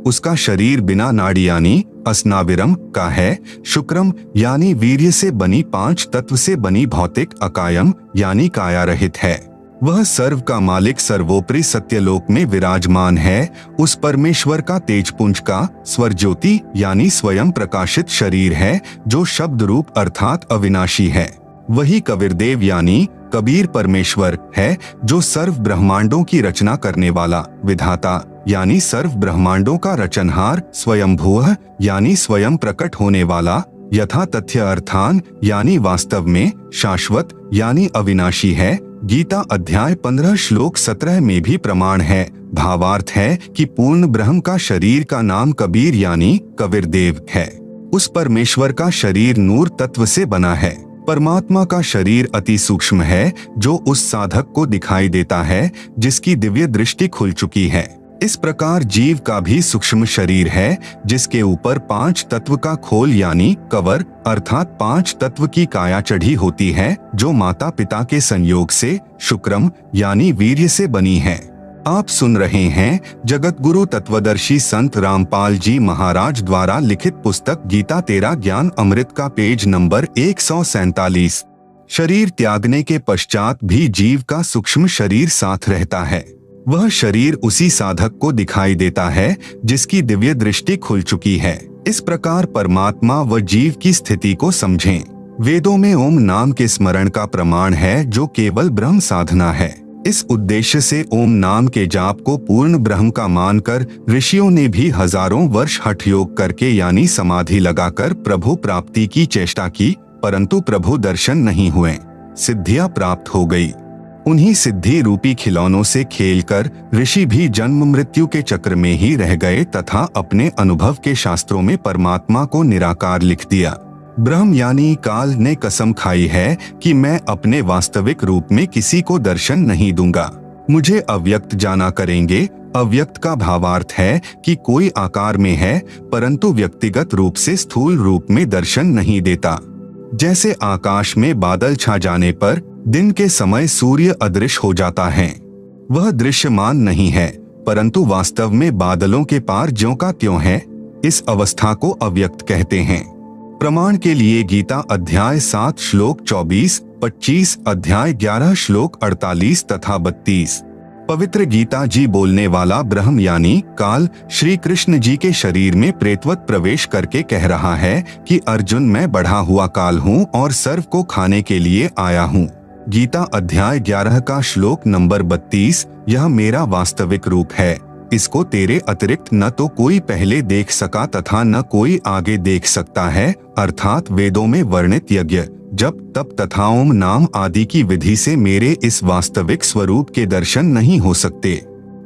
उसका शरीर बिना नाड़ी यानी अस्नाविरम का है। शुक्रम यानी वीर्य से बनी 5 तत्व से बनी भौतिक अकायम यानी काया रहित है। वह सर्व का मालिक सर्वोपरि सत्यलोक में विराजमान है। उस परमेश्वर का तेजपुंज का स्वर ज्योति यानी स्वयं प्रकाशित शरीर है, जो शब्द रूप अर्थात अविनाशी है। वही कबीरदेव यानी कबीर परमेश्वर है, जो सर्व ब्रह्मांडों की रचना करने वाला विधाता यानी सर्व ब्रह्मांडों का रचनहार, स्वयंभूः यानी स्वयं प्रकट होने वाला, यथा तथ्य अर्थान यानी वास्तव में, शाश्वत यानी अविनाशी है। गीता अध्याय 15 श्लोक 17 में भी प्रमाण है। भावार्थ है कि पूर्ण ब्रह्म का शरीर का नाम कबीर यानी कबीरदेव है। उस परमेश्वर का शरीर नूर तत्व से बना है। परमात्मा का शरीर अति सूक्ष्म है, जो उस साधक को दिखाई देता है जिसकी दिव्य दृष्टि खुल चुकी है। इस प्रकार जीव का भी सूक्ष्म शरीर है, जिसके ऊपर 5 तत्व का खोल यानी कवर अर्थात 5 तत्व की काया चढ़ी होती है, जो माता पिता के संयोग से शुक्रम यानी वीर्य से बनी है। आप सुन रहे हैं जगत गुरु तत्वदर्शी संत रामपाल जी महाराज द्वारा लिखित पुस्तक गीता तेरा ज्ञान अमृत का पेज नंबर 147। शरीर त्यागने के पश्चात भी जीव का सूक्ष्म शरीर साथ रहता है। वह शरीर उसी साधक को दिखाई देता है जिसकी दिव्य दृष्टि खुल चुकी है। इस प्रकार परमात्मा व जीव की स्थिति को समझें। वेदों में ओम नाम के स्मरण का प्रमाण है, जो केवल ब्रह्म साधना है। इस उद्देश्य से ओम नाम के जाप को पूर्ण ब्रह्म का मानकर ऋषियों ने भी हजारों वर्ष हठ योग करके यानी समाधि लगाकर प्रभु प्राप्ति की चेष्टा की, परंतु प्रभु दर्शन नहीं हुए। सिद्धियां प्राप्त हो गई। उन्हीं सिद्धि रूपी खिलौनों से खेलकर ऋषि भी जन्म मृत्यु के चक्र में ही रह गए तथा अपने अनुभव के शास्त्रों में परमात्मा को निराकार लिख दिया। ब्रह्म यानी काल ने कसम खाई है कि मैं अपने वास्तविक रूप में किसी को दर्शन नहीं दूंगा, मुझे अव्यक्त जाना करेंगे। अव्यक्त का भावार्थ है कि कोई आकार में है परंतु व्यक्तिगत रूप से स्थूल रूप में दर्शन नहीं देता। जैसे आकाश में बादल छा जाने पर दिन के समय सूर्य अदृश्य हो जाता है। वह दृश्यमान नहीं है, परंतु वास्तव में बादलों के पार ज्यों का त्यों है। इस अवस्था को अव्यक्त कहते हैं। प्रमाण के लिए गीता अध्याय 7 श्लोक 24, 25, अध्याय 11 श्लोक 48 तथा 32। पवित्र गीता जी बोलने वाला ब्रह्म यानी काल श्री कृष्ण जी के शरीर में प्रेतवत प्रवेश करके कह रहा है कि अर्जुन, मैं बढ़ा हुआ काल हूँ और सर्व को खाने के लिए आया हूँ। गीता अध्याय 11 का श्लोक नंबर 32, यह मेरा वास्तविक रूप है, इसको तेरे अतिरिक्त न तो कोई पहले देख सका तथा न कोई आगे देख सकता है। अर्थात वेदों में वर्णित यज्ञ, जप, तप तथा ओम नाम आदि की विधि से मेरे इस वास्तविक स्वरूप के दर्शन नहीं हो सकते।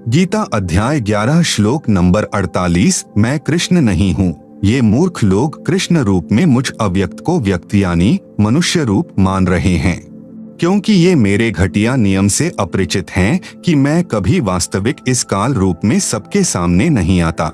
गीता अध्याय 11 श्लोक नंबर 48, मैं कृष्ण नहीं हूँ। ये मूर्ख लोग कृष्ण रूप में मुझ अव्यक्त को व्यक्त यानी मनुष्य रूप मान रहे हैं, क्योंकि ये मेरे घटिया नियम से अपरिचित हैं कि मैं कभी वास्तविक इस काल रूप में सबके सामने नहीं आता,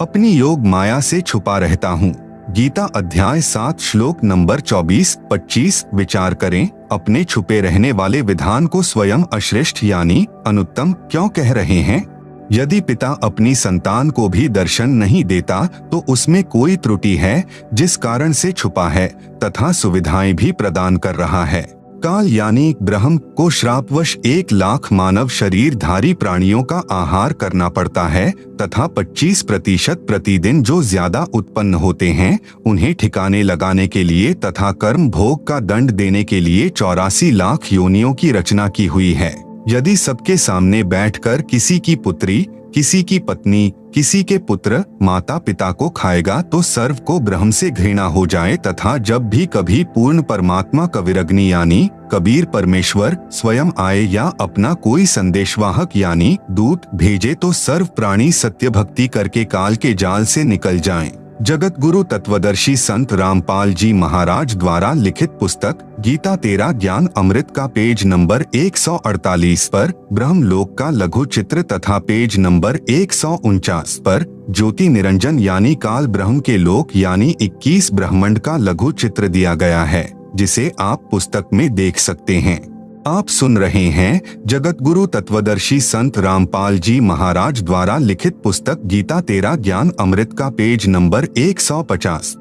अपनी योग माया से छुपा रहता हूँ। गीता अध्याय 7 श्लोक नंबर 24, 25। विचार करें, अपने छुपे रहने वाले विधान को स्वयं अश्रेष्ठ यानी अनुत्तम क्यों कह रहे हैं? यदि पिता अपनी संतान को भी दर्शन नहीं देता तो उसमें कोई त्रुटि है जिस कारण से छुपा है तथा सुविधाएं भी प्रदान कर रहा है। काल यानी ब्रह्म को श्रापवश 1,00,000 मानव शरीरधारी प्राणियों का आहार करना पड़ता है तथा 25% प्रतिदिन जो ज्यादा उत्पन्न होते हैं उन्हें ठिकाने लगाने के लिए तथा कर्म भोग का दंड देने के लिए 84 लाख योनियों की रचना की हुई है। यदि सबके सामने बैठकर किसी की पुत्री, किसी की पत्नी, किसी के पुत्र, माता पिता को खाएगा तो सर्व को ब्रह्म से घृणा हो जाए तथा जब भी कभी पूर्ण परमात्मा कविरग्नि यानी कबीर परमेश्वर स्वयं आए या अपना कोई संदेशवाहक यानी दूत भेजे तो सर्व प्राणी सत्य भक्ति करके काल के जाल से निकल जाएं। जगत गुरु तत्वदर्शी संत रामपाल जी महाराज द्वारा लिखित पुस्तक गीता तेरा ज्ञान अमृत का पेज नंबर 148 पर ब्रह्मलोक का लघु चित्र तथा पेज नंबर 149 पर ज्योति निरंजन यानी काल ब्रह्म के लोक यानी 21 ब्रह्मांड का लघु चित्र दिया गया है, जिसे आप पुस्तक में देख सकते हैं। आप सुन रहे हैं जगत गुरु तत्वदर्शी संत रामपाल जी महाराज द्वारा लिखित पुस्तक गीता तेरा ज्ञान अमृत का पेज नंबर 150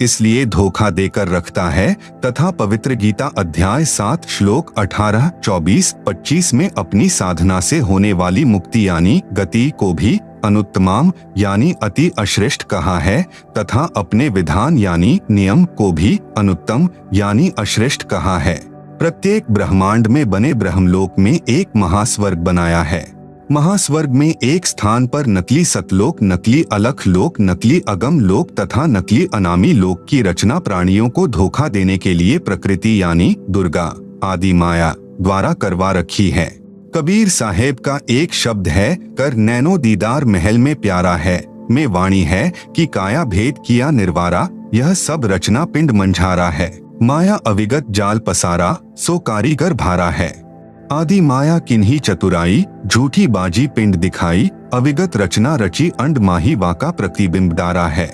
इसलिए धोखा देकर रखता है तथा पवित्र गीता अध्याय 7 श्लोक 18, 24, 25 में अपनी साधना से होने वाली मुक्ति यानी गति को भी अनुत्तमाम यानी अति अश्रेष्ठ कहा है तथा अपने विधान यानी नियम को भी अनुत्तम यानी अश्रेष्ठ कहा है। प्रत्येक ब्रह्मांड में बने ब्रह्मलोक में एक महास्वर्ग बनाया है। महास्वर्ग में एक स्थान पर नकली सतलोक, नकली अलख लोक, नकली अगम लोक तथा नकली अनामी लोक की रचना प्राणियों को धोखा देने के लिए प्रकृति यानी दुर्गा आदि माया द्वारा करवा रखी है। कबीर साहेब का एक शब्द है, कर नैनो दीदार महल में प्यारा है, में वाणी है कि काया भेद किया निर्वारा, यह सब रचना पिंड मंझारा है। माया अविगत जाल पसारा, सो कारीगर भारा है। आदि माया किन्ही चतुराई, झूठी बाजी पिंड दिखाई, अविगत रचना रची अंड माही वाका प्रतिबिंब डारा है।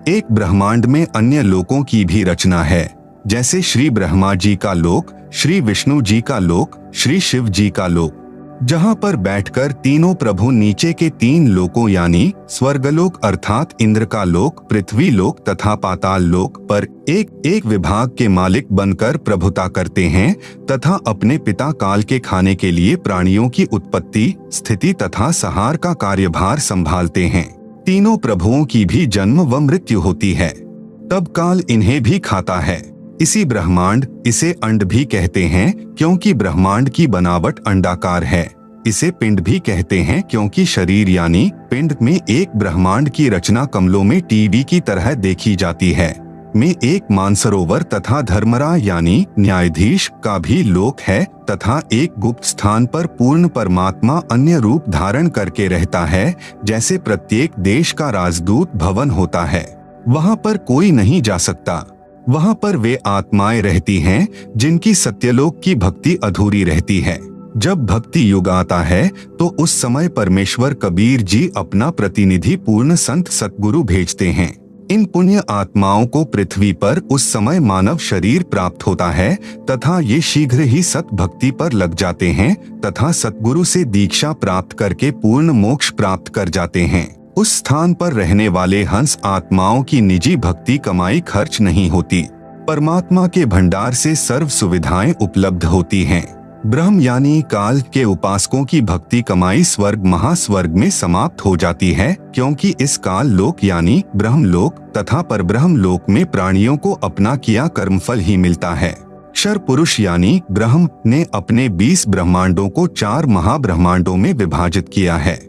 एक ब्रह्मांड में अन्य लोकों की भी रचना है, जैसे श्री ब्रह्मा जी का लोक, श्री विष्णु जी का लोक, श्री शिव जी का लोक, जहाँ पर बैठकर तीनों प्रभु नीचे के 3 लोकों यानी स्वर्गलोक अर्थात इंद्र का लोक, पृथ्वी लोक तथा पाताल लोक पर एक एक विभाग के मालिक बनकर प्रभुता करते हैं तथा अपने पिता काल के खाने के लिए प्राणियों की उत्पत्ति, स्थिति तथा संहार का कार्यभार संभालते हैं। तीनों प्रभुओं की भी जन्म व मृत्यु होती है, तब काल इन्हें भी खाता है। इसी ब्रह्मांड, इसे अंड भी कहते हैं क्योंकि ब्रह्मांड की बनावट अंडाकार है। इसे पिंड भी कहते हैं क्योंकि शरीर यानी पिंड में एक ब्रह्मांड की रचना कमलों में टीवी की तरह देखी जाती है। में एक मानसरोवर तथा धर्मरा यानी न्यायाधीश का भी लोक है तथा एक गुप्त स्थान पर पूर्ण परमात्मा अन्य रूप धारण करके रहता है, जैसे प्रत्येक देश का राजदूत भवन होता है। वहाँ पर कोई नहीं जा सकता। वहाँ पर वे आत्माएं रहती हैं जिनकी सत्यलोक की भक्ति अधूरी रहती है। जब भक्ति युग आता है तो उस समय परमेश्वर कबीर जी अपना प्रतिनिधि पूर्ण संत सतगुरु भेजते हैं। इन पुण्य आत्माओं को पृथ्वी पर उस समय मानव शरीर प्राप्त होता है तथा ये शीघ्र ही सत भक्ति पर लग जाते हैं तथा सतगुरु से दीक्षा प्राप्त करके पूर्ण मोक्ष प्राप्त कर जाते हैं। उस स्थान पर रहने वाले हंस आत्माओं की निजी भक्ति कमाई खर्च नहीं होती, परमात्मा के भंडार से सर्व सुविधाएं उपलब्ध होती हैं। ब्रह्म यानी काल के उपासकों की भक्ति कमाई स्वर्ग महास्वर्ग में समाप्त हो जाती है, क्योंकि इस काल लोक यानी ब्रह्म लोक तथा परब्रह्म लोक में प्राणियों को अपना किया कर्मफल ही मिलता है। क्षर पुरुष यानी ब्रह्म ने अपने 20 ब्रह्मांडों को 4 महाब्रह्मांडों में विभाजित किया है।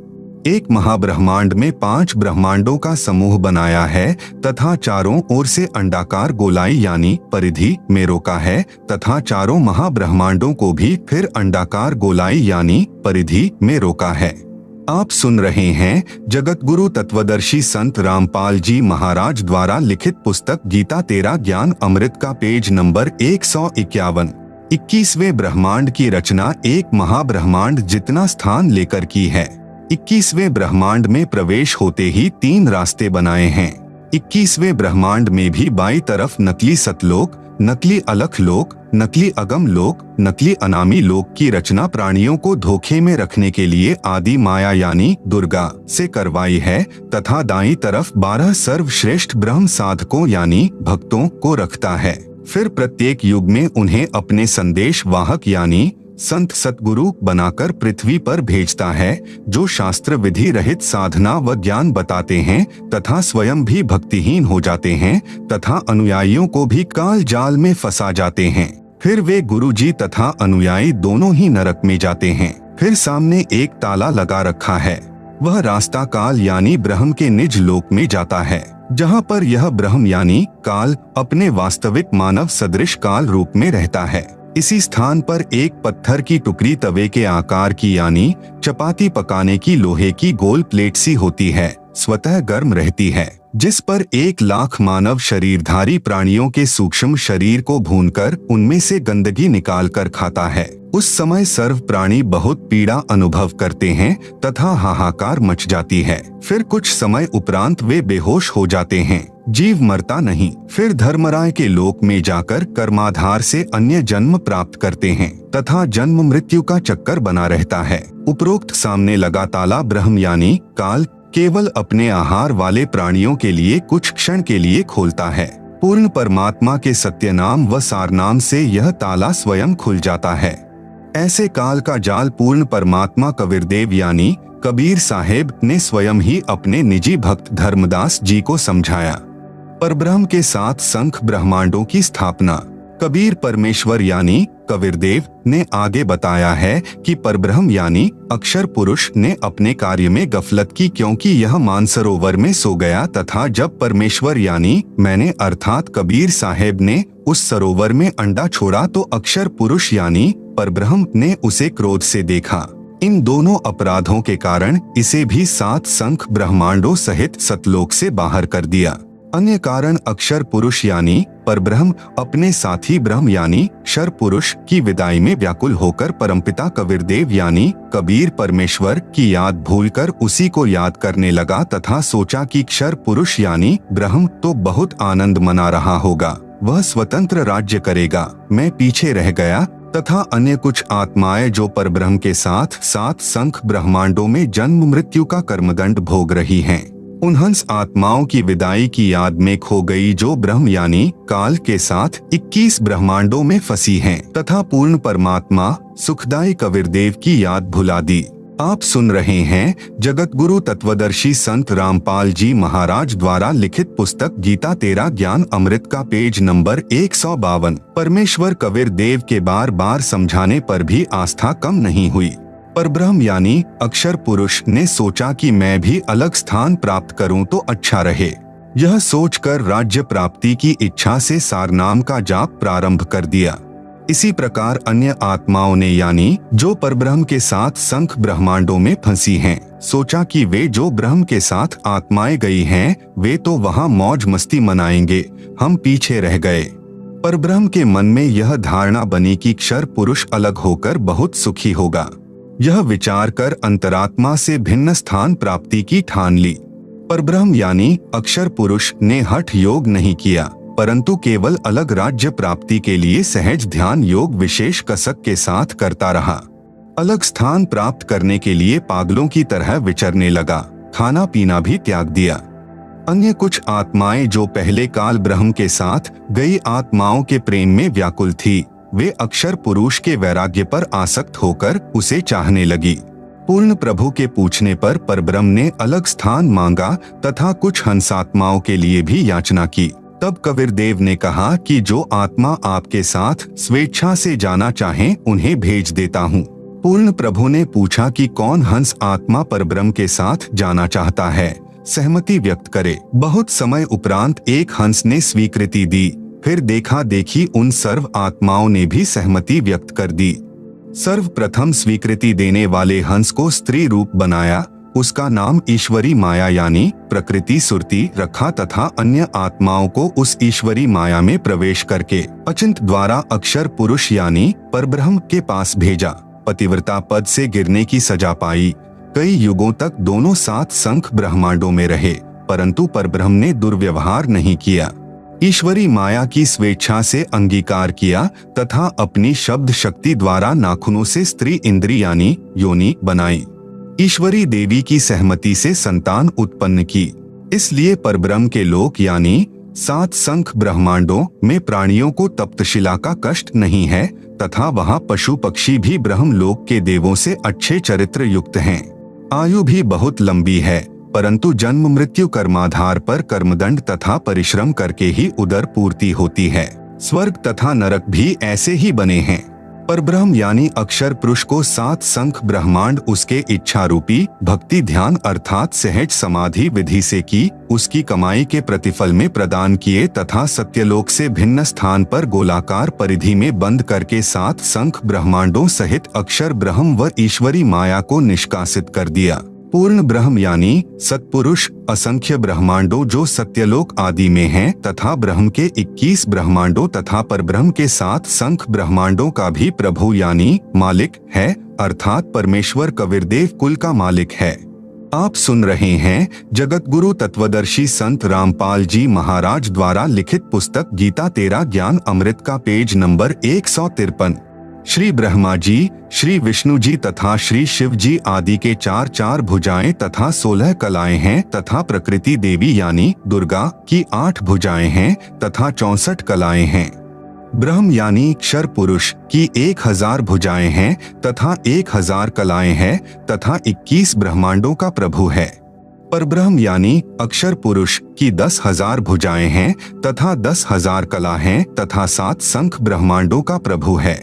एक महाब्रह्मांड में 5 ब्रह्मांडों का समूह बनाया है तथा चारों ओर से अंडाकार गोलाई यानी परिधि में रोका है तथा चारों महाब्रह्मांडों को भी फिर अंडाकार गोलाई यानी परिधि में रोका है। आप सुन रहे हैं जगत गुरु तत्वदर्शी संत रामपाल जी महाराज द्वारा लिखित पुस्तक गीता तेरा ज्ञान अमृत का पेज नंबर 151। 21वें ब्रह्मांड की रचना एक महाब्रह्मांड जितना स्थान लेकर की है। 21वें ब्रह्मांड में प्रवेश होते ही 3 रास्ते बनाए हैं। 21वें ब्रह्मांड में भी बाईं तरफ नकली सतलोक, नकली अलख लोक, नकली अगम लोक, नकली अनामी लोक की रचना प्राणियों को धोखे में रखने के लिए आदि माया यानी दुर्गा से करवाई है तथा दाईं तरफ 12 सर्वश्रेष्ठ ब्रह्म साधकों यानी भक्तों को रखता है। फिर प्रत्येक युग में उन्हें अपने संदेश वाहक यानी संत सतगुरु बनाकर पृथ्वी पर भेजता है, जो शास्त्र विधि रहित साधना व ज्ञान बताते हैं तथा स्वयं भी भक्तिहीन हो जाते हैं तथा अनुयायियों को भी काल जाल में फंसा जाते हैं। फिर वे गुरुजी तथा अनुयायी दोनों ही नरक में जाते हैं। फिर सामने एक ताला लगा रखा है, वह रास्ता काल यानी ब्रह्म के निज लोक में जाता है, जहाँ पर यह ब्रह्म यानी काल अपने वास्तविक मानव सदृश काल रूप में रहता है। इसी स्थान पर एक पत्थर की टुकड़ी तवे के आकार की यानी चपाती पकाने की लोहे की गोल प्लेट सी होती है, स्वतः गर्म रहती है, जिस पर 1 लाख मानव शरीरधारी प्राणियों के सूक्ष्म शरीर को भूनकर उनमें से गंदगी निकाल कर खाता है। उस समय सर्व प्राणी बहुत पीड़ा अनुभव करते हैं तथा हाहाकार मच जाती है। फिर कुछ समय उपरांत वे बेहोश हो जाते हैं, जीव मरता नहीं। फिर धर्मराय के लोक में जाकर कर्माधार से अन्य जन्म प्राप्त करते हैं तथा जन्म मृत्यु का चक्कर बना रहता है। उपरोक्त सामने लगा ताला ब्रह्म यानी काल केवल अपने आहार वाले प्राणियों के लिए कुछ क्षण के लिए खोलता है। पूर्ण परमात्मा के सत्य नाम व सार नाम से यह ताला स्वयं खुल जाता है। ऐसे काल का जाल पूर्ण परमात्मा कबीरदेव यानी कबीर साहेब ने स्वयं ही अपने निजी भक्त धर्मदास जी को समझाया। परब्रह्म के 7 संख ब्रह्मांडों की स्थापना कबीर परमेश्वर यानी कबीरदेव ने आगे बताया है कि परब्रह्म यानी अक्षर पुरुष ने अपने कार्य में गफलत की, क्योंकि यह मानसरोवर में सो गया तथा जब परमेश्वर यानी मैंने अर्थात कबीर साहेब ने उस सरोवर में अंडा छोड़ा तो अक्षर पुरुष यानी परब्रह्म ने उसे क्रोध से देखा। इन दोनों अपराधों के कारण इसे भी 7 संख ब्रह्मांडों सहित सतलोक से बाहर कर दिया। अन्य कारण अक्षर पुरुष यानी परब्रह्म अपने साथी ब्रह्म यानी क्षर पुरुष की विदाई में व्याकुल होकर परमपिता कबीरदेव यानी कबीर परमेश्वर की याद भूलकर उसी को याद करने लगा तथा सोचा कि क्षर पुरुष यानी ब्रह्म तो बहुत आनंद मना रहा होगा, वह स्वतंत्र राज्य करेगा, मैं पीछे रह गया। तथा अन्य कुछ आत्माएं जो परब्रह्म के साथ 7 संख ब्रह्मांडों में जन्म मृत्यु का कर्मदंड भोग रही हैं, उन हंस आत्माओं की विदाई की याद में खो गई जो ब्रह्म यानी काल के साथ 21 ब्रह्मांडों में फंसी हैं तथा पूर्ण परमात्मा सुखदायी कबीरदेव की याद भुला दी। आप सुन रहे हैं जगत गुरु तत्वदर्शी संत रामपाल जी महाराज द्वारा लिखित पुस्तक गीता तेरा ज्ञान अमृत का पेज नंबर 152। परमेश्वर कबीरदेव के बार बार समझाने पर भी आस्था कम नहीं हुई। परब्रह्म यानी अक्षर पुरुष ने सोचा कि मैं भी अलग स्थान प्राप्त करूं तो अच्छा रहे। यह सोचकर राज्य प्राप्ति की इच्छा से सारनाम का जाप प्रारंभ कर दिया। इसी प्रकार अन्य आत्माओं ने यानी जो परब्रह्म के साथ संख ब्रह्मांडों में फंसी हैं, सोचा कि वे जो ब्रह्म के साथ आत्माएं गई हैं वे तो वहां मौज मस्ती मनाएंगे, हम पीछे रह गए। परब्रह्म के मन में यह धारणा बनी कि क्षर पुरुष अलग होकर बहुत सुखी होगा। यह विचार कर अंतरात्मा से भिन्न स्थान प्राप्ति की ठान ली। परब्रह्म यानी अक्षर पुरुष ने हठ योग नहीं किया, परंतु केवल अलग राज्य प्राप्ति के लिए सहज ध्यान योग विशेष कसक के साथ करता रहा। अलग स्थान प्राप्त करने के लिए पागलों की तरह विचरने लगा, खाना पीना भी त्याग दिया। अन्य कुछ आत्माएं जो पहले काल ब्रह्म के साथ गई आत्माओं के प्रेम में व्याकुल थी, वे अक्षर पुरुष के वैराग्य पर आसक्त होकर उसे चाहने लगी। पूर्ण प्रभु के पूछने पर परब्रह्म ने अलग स्थान मांगा तथा कुछ हंसात्माओं के लिए भी याचना की। तब कबीर देव ने कहा कि जो आत्मा आपके साथ स्वेच्छा से जाना चाहें उन्हें भेज देता हूँ। पूर्ण प्रभु ने पूछा कि कौन हंस आत्मा परब्रह्म के साथ जाना चाहता है, सहमति व्यक्त करे। बहुत समय उपरांत एक हंस ने स्वीकृति दी, फिर देखा देखी उन सर्व आत्माओं ने भी सहमति व्यक्त कर दी। सर्वप्रथम स्वीकृति देने वाले हंस को स्त्री रूप बनाया, उसका नाम ईश्वरी माया यानी प्रकृति सुरती रखा तथा अन्य आत्माओं को उस ईश्वरी माया में प्रवेश करके अचिंत द्वारा अक्षर पुरुष यानी परब्रह्म के पास भेजा। पतिव्रता पद से गिरने की सजा पाई। कई युगों तक दोनों साथ संख ब्रह्मांडों में रहे, परंतु परब्रह्म ने दुर्व्यवहार नहीं किया। ईश्वरी माया की स्वेच्छा से अंगीकार किया तथा अपनी शब्द शक्ति द्वारा नाखूनों से स्त्री इंद्री यानी योनि बनाई। ईश्वरी देवी की सहमति से संतान उत्पन्न की। इसलिए परब्रह्म के लोक यानी 7 संख ब्रह्मांडों में प्राणियों को तप्तशिला का कष्ट नहीं है तथा वहाँ पशु पक्षी भी ब्रह्म लोक के देवों से अच्छे चरित्र युक्त हैं। आयु भी बहुत लंबी है, परंतु जन्म मृत्यु कर्माधार पर कर्मदंड तथा परिश्रम करके ही उदर पूर्ति होती है। स्वर्ग तथा नरक भी ऐसे ही बने हैं। परब्रह्म यानी अक्षर पुरुष को 7 संख ब्रह्मांड उसके इच्छा रूपी भक्ति ध्यान अर्थात सहज समाधि विधि से की उसकी कमाई के प्रतिफल में प्रदान किए तथा सत्यलोक से भिन्न स्थान पर गोलाकार परिधि में बंद करके 7 संख ब्रह्मांडों सहित अक्षर ब्रह्म व ईश्वरी माया को निष्कासित कर दिया। पूर्ण ब्रह्म यानी सत्पुरुष असंख्य ब्रह्मांडों जो सत्यलोक आदि में हैं तथा ब्रह्म के 21 ब्रह्मांडों तथा परब्रह्म के 7 संख ब्रह्मांडों का भी प्रभु यानी मालिक है, अर्थात परमेश्वर कबीरदेव कुल का मालिक है। आप सुन रहे हैं जगत गुरु तत्वदर्शी संत रामपाल जी महाराज द्वारा लिखित पुस्तक गीता तेरा ज्ञान अमृत का पेज नंबर 153। श्री ब्रह्मा जी, श्री विष्णु जी तथा श्री शिव जी आदि के 4 भुजाएं तथा 16 कलाएं हैं तथा प्रकृति देवी यानी दुर्गा की 8 भुजाएं हैं तथा 64 कलाएं हैं। ब्रह्म यानी क्षर पुरुष की 1000 भुजाएं हैं तथा 1000 कलाएं हैं तथा 21 ब्रह्मांडों का प्रभु है। परब्रह्म यानी अक्षर पुरुष की 10,000 भुजाएं हैं तथा 10,000 कला हैं तथा 7 संख ब्रह्मांडों का प्रभु है।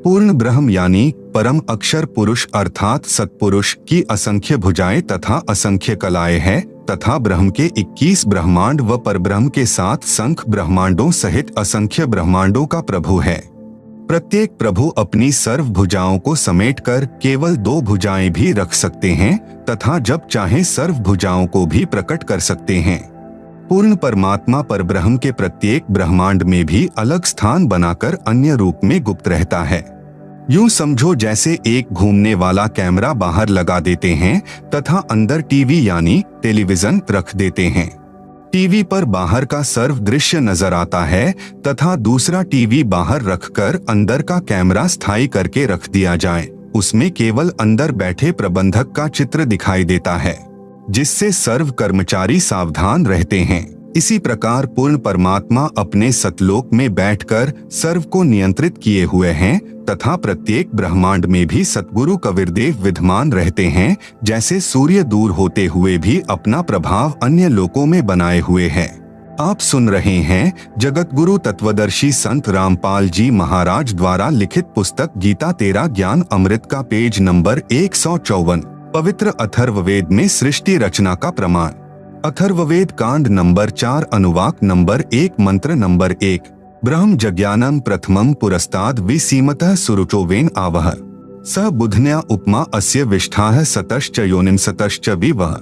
पूर्ण ब्रह्म यानी परम अक्षर पुरुष अर्थात सत्पुरुष की असंख्य भुजाएं तथा असंख्य कलाएं हैं तथा ब्रह्म के 21 ब्रह्मांड व परब्रह्म के 7 संख ब्रह्मांडों सहित असंख्य ब्रह्मांडों का प्रभु है। प्रत्येक प्रभु अपनी सर्व भुजाओं को समेटकर केवल 2 भुजाएं भी रख सकते हैं तथा जब चाहे सर्व भुजाओं को भी प्रकट कर सकते हैं। पूर्ण परमात्मा परब्रह्म के प्रत्येक ब्रह्मांड में भी अलग स्थान बनाकर अन्य रूप में गुप्त रहता है। यूं समझो जैसे एक घूमने वाला कैमरा बाहर लगा देते हैं तथा अंदर टीवी यानी टेलीविजन रख देते हैं। टीवी पर बाहर का सर्व दृश्य नजर आता है तथा दूसरा टीवी बाहर रखकर अंदर का कैमरा स्थायी करके रख दिया जाए। उसमें केवल अंदर बैठे प्रबंधक का चित्र दिखाई देता है, जिससे सर्व कर्मचारी सावधान रहते हैं। इसी प्रकार पूर्ण परमात्मा अपने सतलोक में बैठकर सर्व को नियंत्रित किए हुए हैं तथा प्रत्येक ब्रह्मांड में भी सतगुरु कबीरदेव विद्यमान रहते हैं, जैसे सूर्य दूर होते हुए भी अपना प्रभाव अन्य लोकों में बनाए हुए है। आप सुन रहे हैं जगत गुरु तत्वदर्शी संत रामपाल जी महाराज द्वारा लिखित पुस्तक गीता तेरा ज्ञान अमृत का पेज नंबर 154। पवित्र अथर्ववेद में सृष्टि रचना का प्रमाण। अथर्ववेद कांड नंबर 4 अनुवाक नंबर 1 मंत्र नंबर 1। ब्रह्म जज्ञानम प्रथमम पुरस्ताद विसीमतः सुरुचोवेन आवह स बुधन्या उपमा अस्य विष्ठाः सतश्च योनिम सतश्च विवह।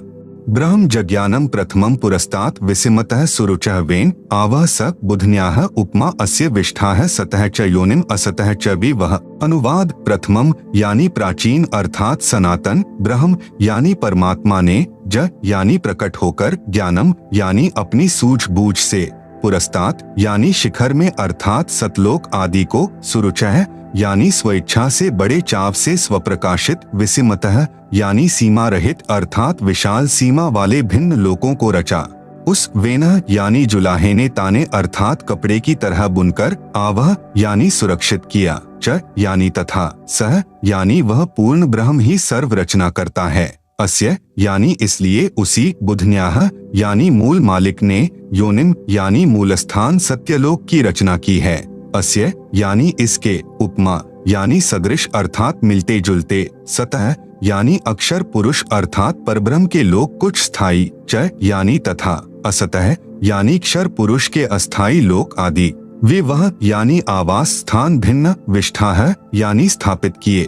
ब्रह्म जज्ञानम प्रथमं पुरस्तात् विसिमतः सुरुचः वेन आवः स बुधन्याः उपमा अस्य विष्ठाः सतः च योनिम असतः च विवह। अनुवाद प्रथमम यानी प्राचीन अर्थात सनातन, ब्रह्म यानी परमात्मा ने, ज यानी प्रकट होकर, ज्ञानम यानी अपनी सूझबूझ से, पुरस्तात् यानी शिखर में अर्थात सतलोक आदि को, सुरुचः यानी स्वेच्छा से बड़े चाव से स्वप्रकाशित, विसिमतः यानी सीमा रहित अर्थात विशाल सीमा वाले भिन्न लोकों को रचा। उस वेनः यानी जुलाहे ने ताने अर्थात कपड़े की तरह बुनकर, आवह यानी सुरक्षित किया, च यानी तथा, सह यानी वह पूर्ण ब्रह्म ही सर्व रचना करता है, अस्य यानी इसलिए उसी, बुधन्याः यानी मूल मालिक ने, योनिम यानी मूलस्थान सत्यलोक की रचना की है, अस्य यानी इसके, उपमा यानी सदृश अर्थात मिलते जुलते, सतः यानी अक्षर पुरुष अर्थात परब्रह्म के लोक कुछ स्थायी, च यानी तथा, असतः यानी क्षर पुरुष के अस्थायी लोक आदि, विवह यानी आवास स्थान भिन्न, विष्ठाः यानी स्थापित किए।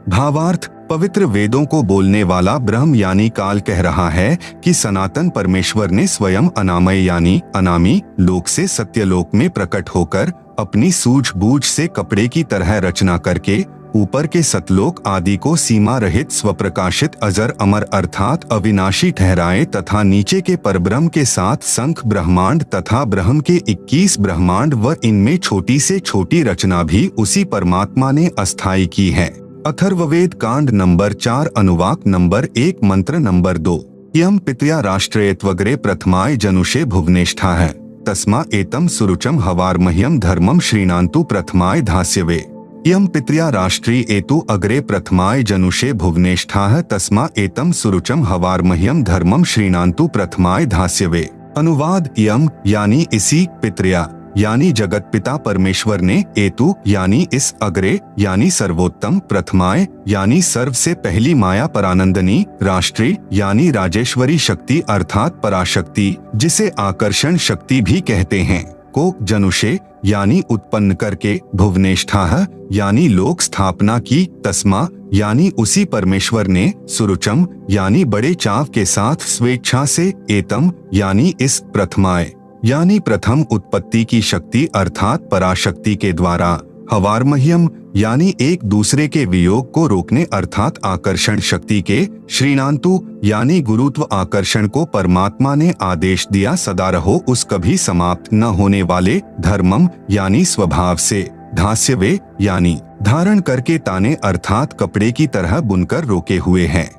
भावार्थ पवित्र वेदों को बोलने वाला ब्रह्म यानी काल कह रहा है कि सनातन परमेश्वर ने स्वयं अनामय यानी अनामी लोक से सत्यलोक में प्रकट होकर अपनी सूझबूझ से कपड़े की तरह रचना करके ऊपर के सतलोक आदि को सीमा रहित स्वप्रकाशित अजर अमर अर्थात अविनाशी ठहराए तथा नीचे के परब्रह्म के साथ संख ब्रह्मांड तथा ब्रह्म के 21 ब्रह्मांड व इनमें छोटी से छोटी रचना भी उसी परमात्मा ने अस्थायी की है। अथर्ववेद कांड नंबर 4 अनुवाक नंबर 1 मंत्र नंबर 2 यम पितया राष्ट्रयत्वग्रे प्रथमाय जनुषे भुवनेष्ठा है तस्मा एतम सुरुचम हवार्मह्यम धर्मम श्रीणान्तु प्रथमाय धास्यवे। यम पितया राष्ट्री एतु अग्रे प्रथमाय जनुषे भुवनेष्ठा तस्मा एतम सुरुचम हवार्मह्यम धर्मम श्रीणान्तु प्रथमाय धास्यवे। अनुवाद यम यानी इसी, पितृया यानी जगत पिता परमेश्वर ने, एतु यानी इस, अग्रे यानी सर्वोत्तम, प्रथमाय यानी सर्व से पहली माया परानंदनी, राष्ट्री यानी राजेश्वरी शक्ति अर्थात पराशक्ति जिसे आकर्षण शक्ति भी कहते हैं, को जनुषे यानी उत्पन्न करके, भुवनेष्ठाः यानी लोक स्थापना की, तस्मा यानी उसी परमेश्वर ने, सुरुचम यानी बड़े चाव के साथ स्वेच्छा से, एतम यानी इस, प्रथमाय यानी प्रथम उत्पत्ति की शक्ति अर्थात पराशक्ति के द्वारा, हवार्मह्यम यानी एक दूसरे के वियोग को रोकने अर्थात आकर्षण शक्ति के, श्रीणान्तु यानी गुरुत्व आकर्षण को परमात्मा ने आदेश दिया सदा रहो उस कभी समाप्त न होने वाले, धर्मम यानी स्वभाव से, धास्यवे यानी धारण करके ताने अर्थात कपड़े की तरह बुनकर रोके हुए हैं।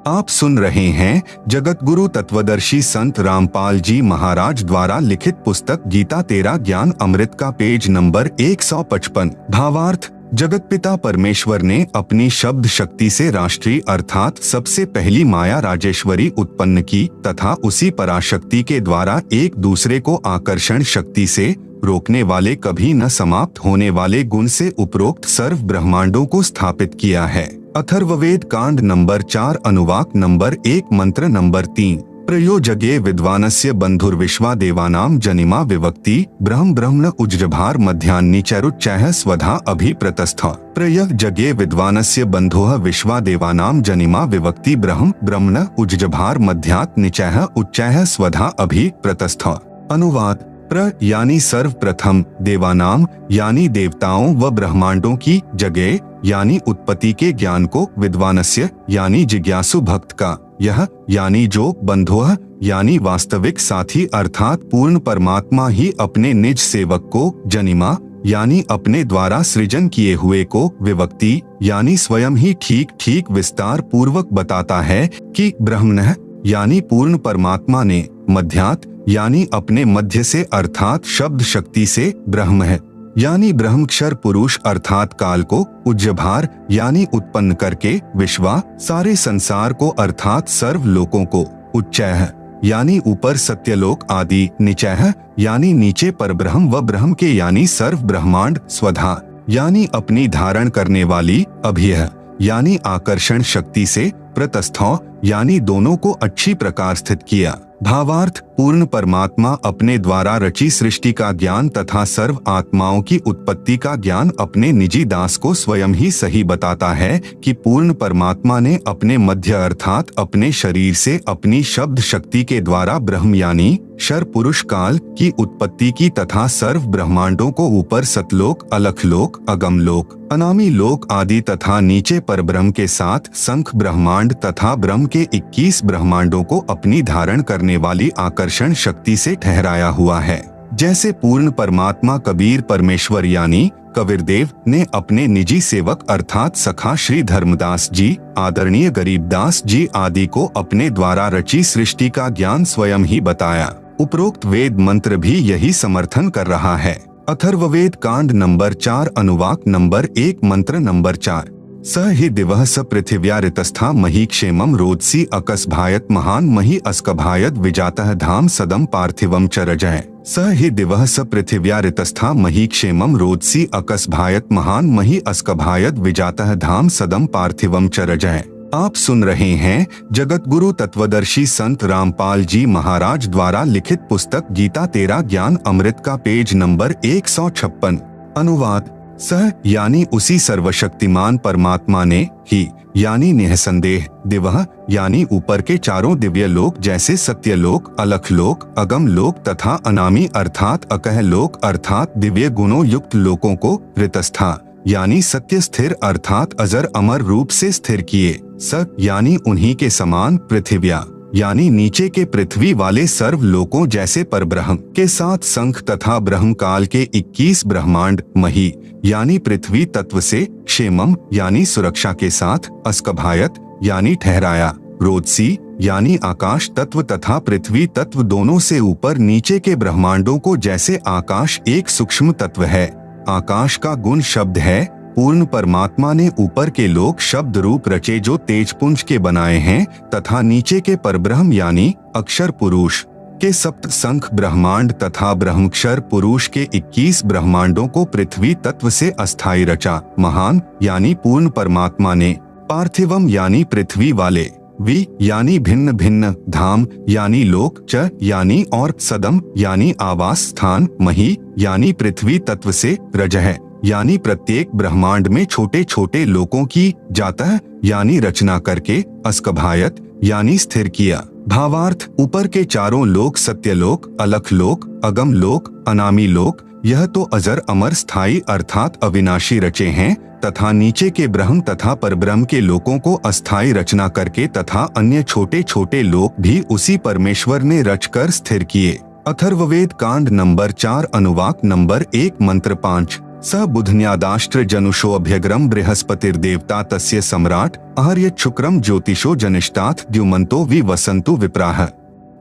आप सुन रहे हैं जगत गुरु तत्वदर्शी संत रामपाल जी महाराज द्वारा लिखित पुस्तक गीता तेरा ज्ञान अमृत का पेज नंबर 155। भावार्थ जगत पिता परमेश्वर ने अपनी शब्द शक्ति से राष्ट्रीय अर्थात सबसे पहली माया राजेश्वरी उत्पन्न की तथा उसी पराशक्ति के द्वारा एक दूसरे को आकर्षण शक्ति से रोकने वाले कभी न समाप्त होने वाले गुण से उपरोक्त सर्व ब्रह्मांडों को स्थापित किया है। अथर्ववेद कांड नंबर 4 अनुवाक नंबर 1 मंत्र नंबर 3 प्रयोजगे विद्वानस्य बंधुर्विश्वा देवानाम जनिमा विवक्ति ब्रह्म ब्रह्मण उज्जभार मध्यान्निचरुच्चैः स्वधा अभिप्रतस्थ प्रयोजगे विद्वानस्य बंधोः विश्वा देवानाम जनिमा विवक्ति ब्रह्म ब्रह्मण उज्जभार मध्यात् निचैः उच्चैः स्वधा अभिप्रतस्थ। अनुवाद प्र यानी सर्वप्रथम, देवानाम यानी देवताओं व ब्रह्मांडों की, जगे यानी उत्पत्ति के ज्ञान को, विद्वानस्य यानी जिज्ञासु भक्त का, यह यानी जो, बंधोह यानी वास्तविक साथी अर्थात पूर्ण परमात्मा ही अपने निज सेवक को, जनिमा यानी अपने द्वारा सृजन किए हुए को, विवक्ति यानी स्वयं ही ठीक ठीक विस्तार पूर्वक बताता है कि ब्रह्मणः यानी पूर्ण परमात्मा ने, मध्यात् यानी अपने मध्य से अर्थात शब्द शक्ति से, ब्रह्म है यानी ब्रह्मक्षर पुरुष अर्थात काल को, उज्जभार यानी उत्पन्न करके, विश्वा सारे संसार को अर्थात सर्व लोकों को, उच्चैः यानी ऊपर सत्यलोक आदि, निचैः यानी नीचे परब्रह्म व ब्रह्म के यानी सर्व ब्रह्मांड, स्वधा यानी अपनी धारण करने वाली, अभियः यानी आकर्षण शक्ति से, प्रतस्थौ यानी दोनों को अच्छी प्रकार स्थित किया, भावार्थ, पूर्ण परमात्मा अपने द्वारा रची सृष्टि का ज्ञान तथा सर्व आत्माओं की उत्पत्ति का ज्ञान अपने निजी दास को स्वयं ही सही बताता है कि पूर्ण परमात्मा ने अपने मध्य अर्थात अपने शरीर से अपनी शब्द शक्ति के द्वारा ब्रह्म यानी क्षर पुरुष काल की उत्पत्ति की तथा सर्व ब्रह्मांडों को ऊपर सतलोक, अलखलोक, अगमलोक, अनामी लोक आदि तथा नीचे परब्रह्म के साथ संख ब्रह्मांड तथा ब्रह्म के 21 ब्रह्मांडों को अपनी धारण करने वाली आकर्षण शक्ति से ठहराया हुआ है। जैसे पूर्ण परमात्मा कबीर परमेश्वर यानी कबीरदेव ने अपने निजी सेवक अर्थात सखा श्री धर्मदास जी, आदरणीय गरीबदास जी आदि को अपने द्वारा रची सृष्टि का ज्ञान स्वयं ही बताया। उपरोक्त वेद मंत्र भी यही समर्थन कर रहा है। अथर्ववेद कांड नंबर 4 अनुवाक नंबर 1 मंत्र नंबर 4। स हि दिवः स पृथिव्या ऋतस्था मही क्षेमं रोदसी अकस्भायत महान मही अस्कभायत विजातः धाम सदम पार्थिवम चरजय। स हि दिवः स पृथिव्या ऋतस्था मही क्षेमं रोदसी अकस्भायत महान मही अस्कभायत विजातः धाम सदम पार्थिवम चरजय। आप सुन रहे हैं जगत गुरु तत्वदर्शी संत रामपाल जी महाराज द्वारा लिखित पुस्तक गीता तेरा ज्ञान अमृत का पेज नंबर 156। अनुवाद। सह यानी उसी सर्वशक्तिमान परमात्मा ने ही यानी निःसंदेह दिवह यानी ऊपर के चारों दिव्य लोक जैसे सत्यलोक, अलखलोक, अगम लोक तथा अनामी अर्थात अकह लोक अर्थात दिव्य गुणों युक्त लोकों को ऋतस्था यानी सत्य स्थिर अर्थात अजर अमर रूप से स्थिर किए। स यानी उन्हीं के समान पृथिव्या यानी नीचे के पृथ्वी वाले सर्व लोकों जैसे परब्रह्म के साथ संख तथा ब्रह्म काल के 21 ब्रह्मांड मही यानी पृथ्वी तत्व से क्षेमम यानी सुरक्षा के साथ अस्कभायत यानी ठहराया रोदसी यानी आकाश तत्व तथा पृथ्वी तत्व दोनों से ऊपर नीचे के ब्रह्मांडों को जैसे आकाश एक सूक्ष्म तत्व है। आकाश का गुण शब्द है। पूर्ण परमात्मा ने ऊपर के लोक शब्द रूप रचे जो तेजपुंज के बनाए हैं तथा नीचे के परब्रह्म यानी अक्षर पुरुष के सप्त संख ब्रह्मांड तथा ब्रह्मक्षर पुरुष के 21 ब्रह्मांडों को पृथ्वी तत्व से अस्थायी रचा। महान यानी पूर्ण परमात्मा ने पार्थिवम यानी पृथ्वी वाले, वि यानी भिन्न भिन्न, धाम यानी लोक, च यानी और, सदम यानी आवास स्थान, मही यानी पृथ्वी तत्व से, रजह यानी प्रत्येक ब्रह्मांड में छोटे छोटे लोकों की जातः यानी रचना करके, अस्कभायत यानी स्थिर किया। भावार्थ, ऊपर के चारों लोक सत्यलोक, अलखलोक, अगम लोक, अनामी लोक यह तो अजर अमर स्थायी अर्थात अविनाशी रचे हैं तथा नीचे के ब्रह्म तथा परब्रह्म के लोकों को अस्थायी रचना करके तथा अन्य छोटे छोटे लोक भी उसी परमेश्वर ने रचकर स्थिर किए। अथर्ववेद कांड नंबर 4 अनुवाक नंबर 1 मंत्र 5। स बुधन्यादाष्ट्र जनुषो अभ्यग्रम बृहस्पतिर्देवता तस्य सम्राट अहर्यत शुक्रम ज्योतिषो जनिष्ठात् द्युमन्तो विवसन्तु विप्राह।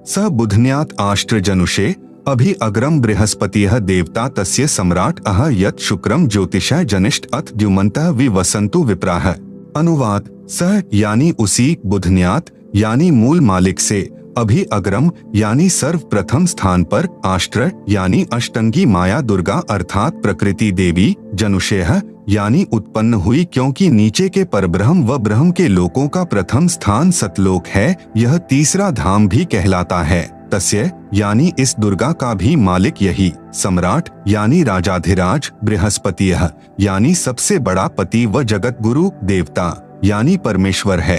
स बुधन्यात् आष्ट्र जनुषे अभि अग्रम बृहस्पतिः देवता तस्य सम्राट अहर्यत शुक्रम ज्योतिषः जनिष्ठ अथ द्युमन्तः विवसन्तु विप्राह। अनुवाद। सह यानी उसी, बुधन्यात यानी मूल मालिक से, अभि अग्रम यानी सर्वप्रथम स्थान पर, आष्ट्र यानी अष्टंगी माया दुर्गा अर्थात प्रकृति देवी, जनुषेह यानी उत्पन्न हुई क्योंकि नीचे के परब्रह्म व ब्रह्म के लोकों का प्रथम स्थान सतलोक है, यह तीसरा धाम भी कहलाता है। तस्य यानी इस दुर्गा का भी मालिक यही, सम्राट यानी राजाधिराज, बृहस्पतियः यानी सबसे बड़ा पति व जगत गुरु देवता यानी परमेश्वर है।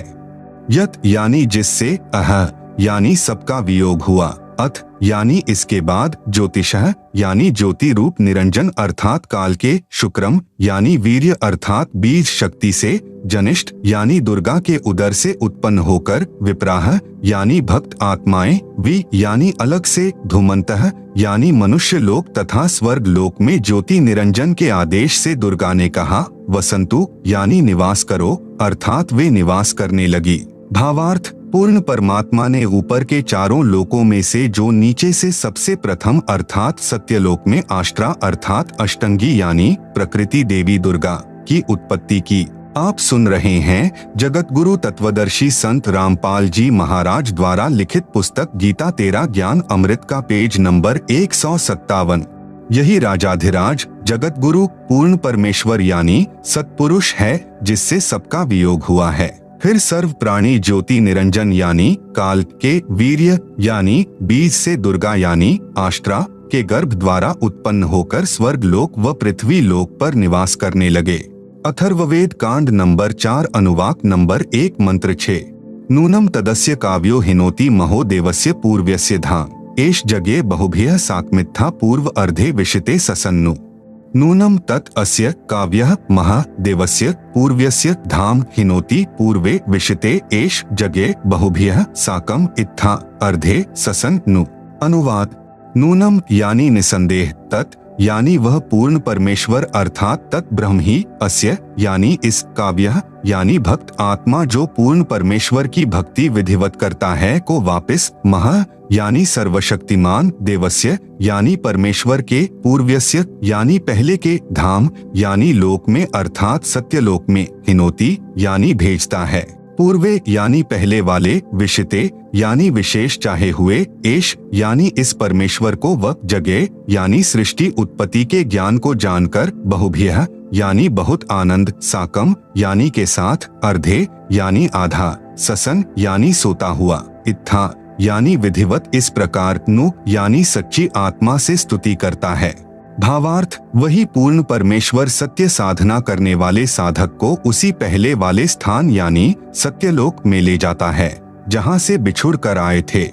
यत यानी जिससे, अह यानी सबका वियोग हुआ, अथ यानी इसके बाद, ज्योतिषः यानी ज्योति रूप निरंजन अर्थात काल के, शुक्रम यानी वीर्य अर्थात बीज शक्ति से, जनिष्ठ यानी दुर्गा के उदर से उत्पन्न होकर, विप्राह यानी भक्त आत्माएं, वि यानी अलग से, धूमन्तः यानी मनुष्य लोक तथा स्वर्ग लोक में ज्योति निरंजन के आदेश से दुर्गा ने कहा, वसंतु यानी निवास करो अर्थात वे निवास करने लगी। भावार्थ, पूर्ण परमात्मा ने ऊपर के चारों लोकों में से जो नीचे से सबसे प्रथम अर्थात सत्यलोक में आष्ट्रा अर्थात अष्टंगी यानी प्रकृति देवी दुर्गा की उत्पत्ति की। आप सुन रहे हैं जगत गुरु तत्वदर्शी संत रामपाल जी महाराज द्वारा लिखित पुस्तक गीता तेरा ज्ञान अमृत का पेज नंबर 157। यही राजाधिराज जगत गुरु पूर्ण परमेश्वर यानी सत्पुरुष है जिससे सबका वियोग हुआ है। फिर सर्व प्राणी ज्योति निरंजन यानी काल के वीर्य यानी बीज से दुर्गा यानी आष्ट्रा के गर्भ द्वारा उत्पन्न होकर स्वर्ग लोक व पृथ्वी लोक पर निवास करने लगे। अथर्ववेद कांड नंबर 4 अनुवाक नंबर 1 मंत्र 6। नूनम तदस्य काव्यो हिनोति महो देवस्य पूर्व्यस्य धाम एष जगे बहुभ्यः साकमित्था पूर्व अर्धे विशिते ससन्नु। नूनम तत् अस्य काव्यः महा देवस्य पूर्व्यस्य धाम हिनोति पूर्वे विशिते एष जगे बहुभ्यः साकम इत्था अर्धे ससन्नु। अनुवाद। नूनम यानी निसंदेह, तत् यानी वह पूर्ण परमेश्वर अर्थात तत् ब्रह्म ही, अस्य यानी इस, काव्य यानी भक्त आत्मा जो पूर्ण परमेश्वर की भक्ति विधिवत करता है को वापस, महा यानी सर्वशक्तिमान, देवस्य यानी परमेश्वर के, पूर्व्यस्य यानी पहले के, धाम यानी लोक में अर्थात सत्यलोक में, हिनोति यानी भेजता है, पूर्वे यानी पहले वाले, विशिते यानी विशेष चाहे हुए, एश यानी इस परमेश्वर को व जगे यानी सृष्टि उत्पत्ति के ज्ञान को जानकर, बहुभ्यः यानी बहुत आनंद, साकम यानी के साथ, अर्धे यानी आधा, ससन यानी सोता हुआ, इत्था यानी विधिवत इस प्रकार, नु यानी सच्ची आत्मा से स्तुति करता है। भावार्थ, वही पूर्ण परमेश्वर सत्य साधना करने वाले साधक को उसी पहले वाले स्थान यानी सत्यलोक में ले जाता है जहां से बिछुड़ कर आए थे।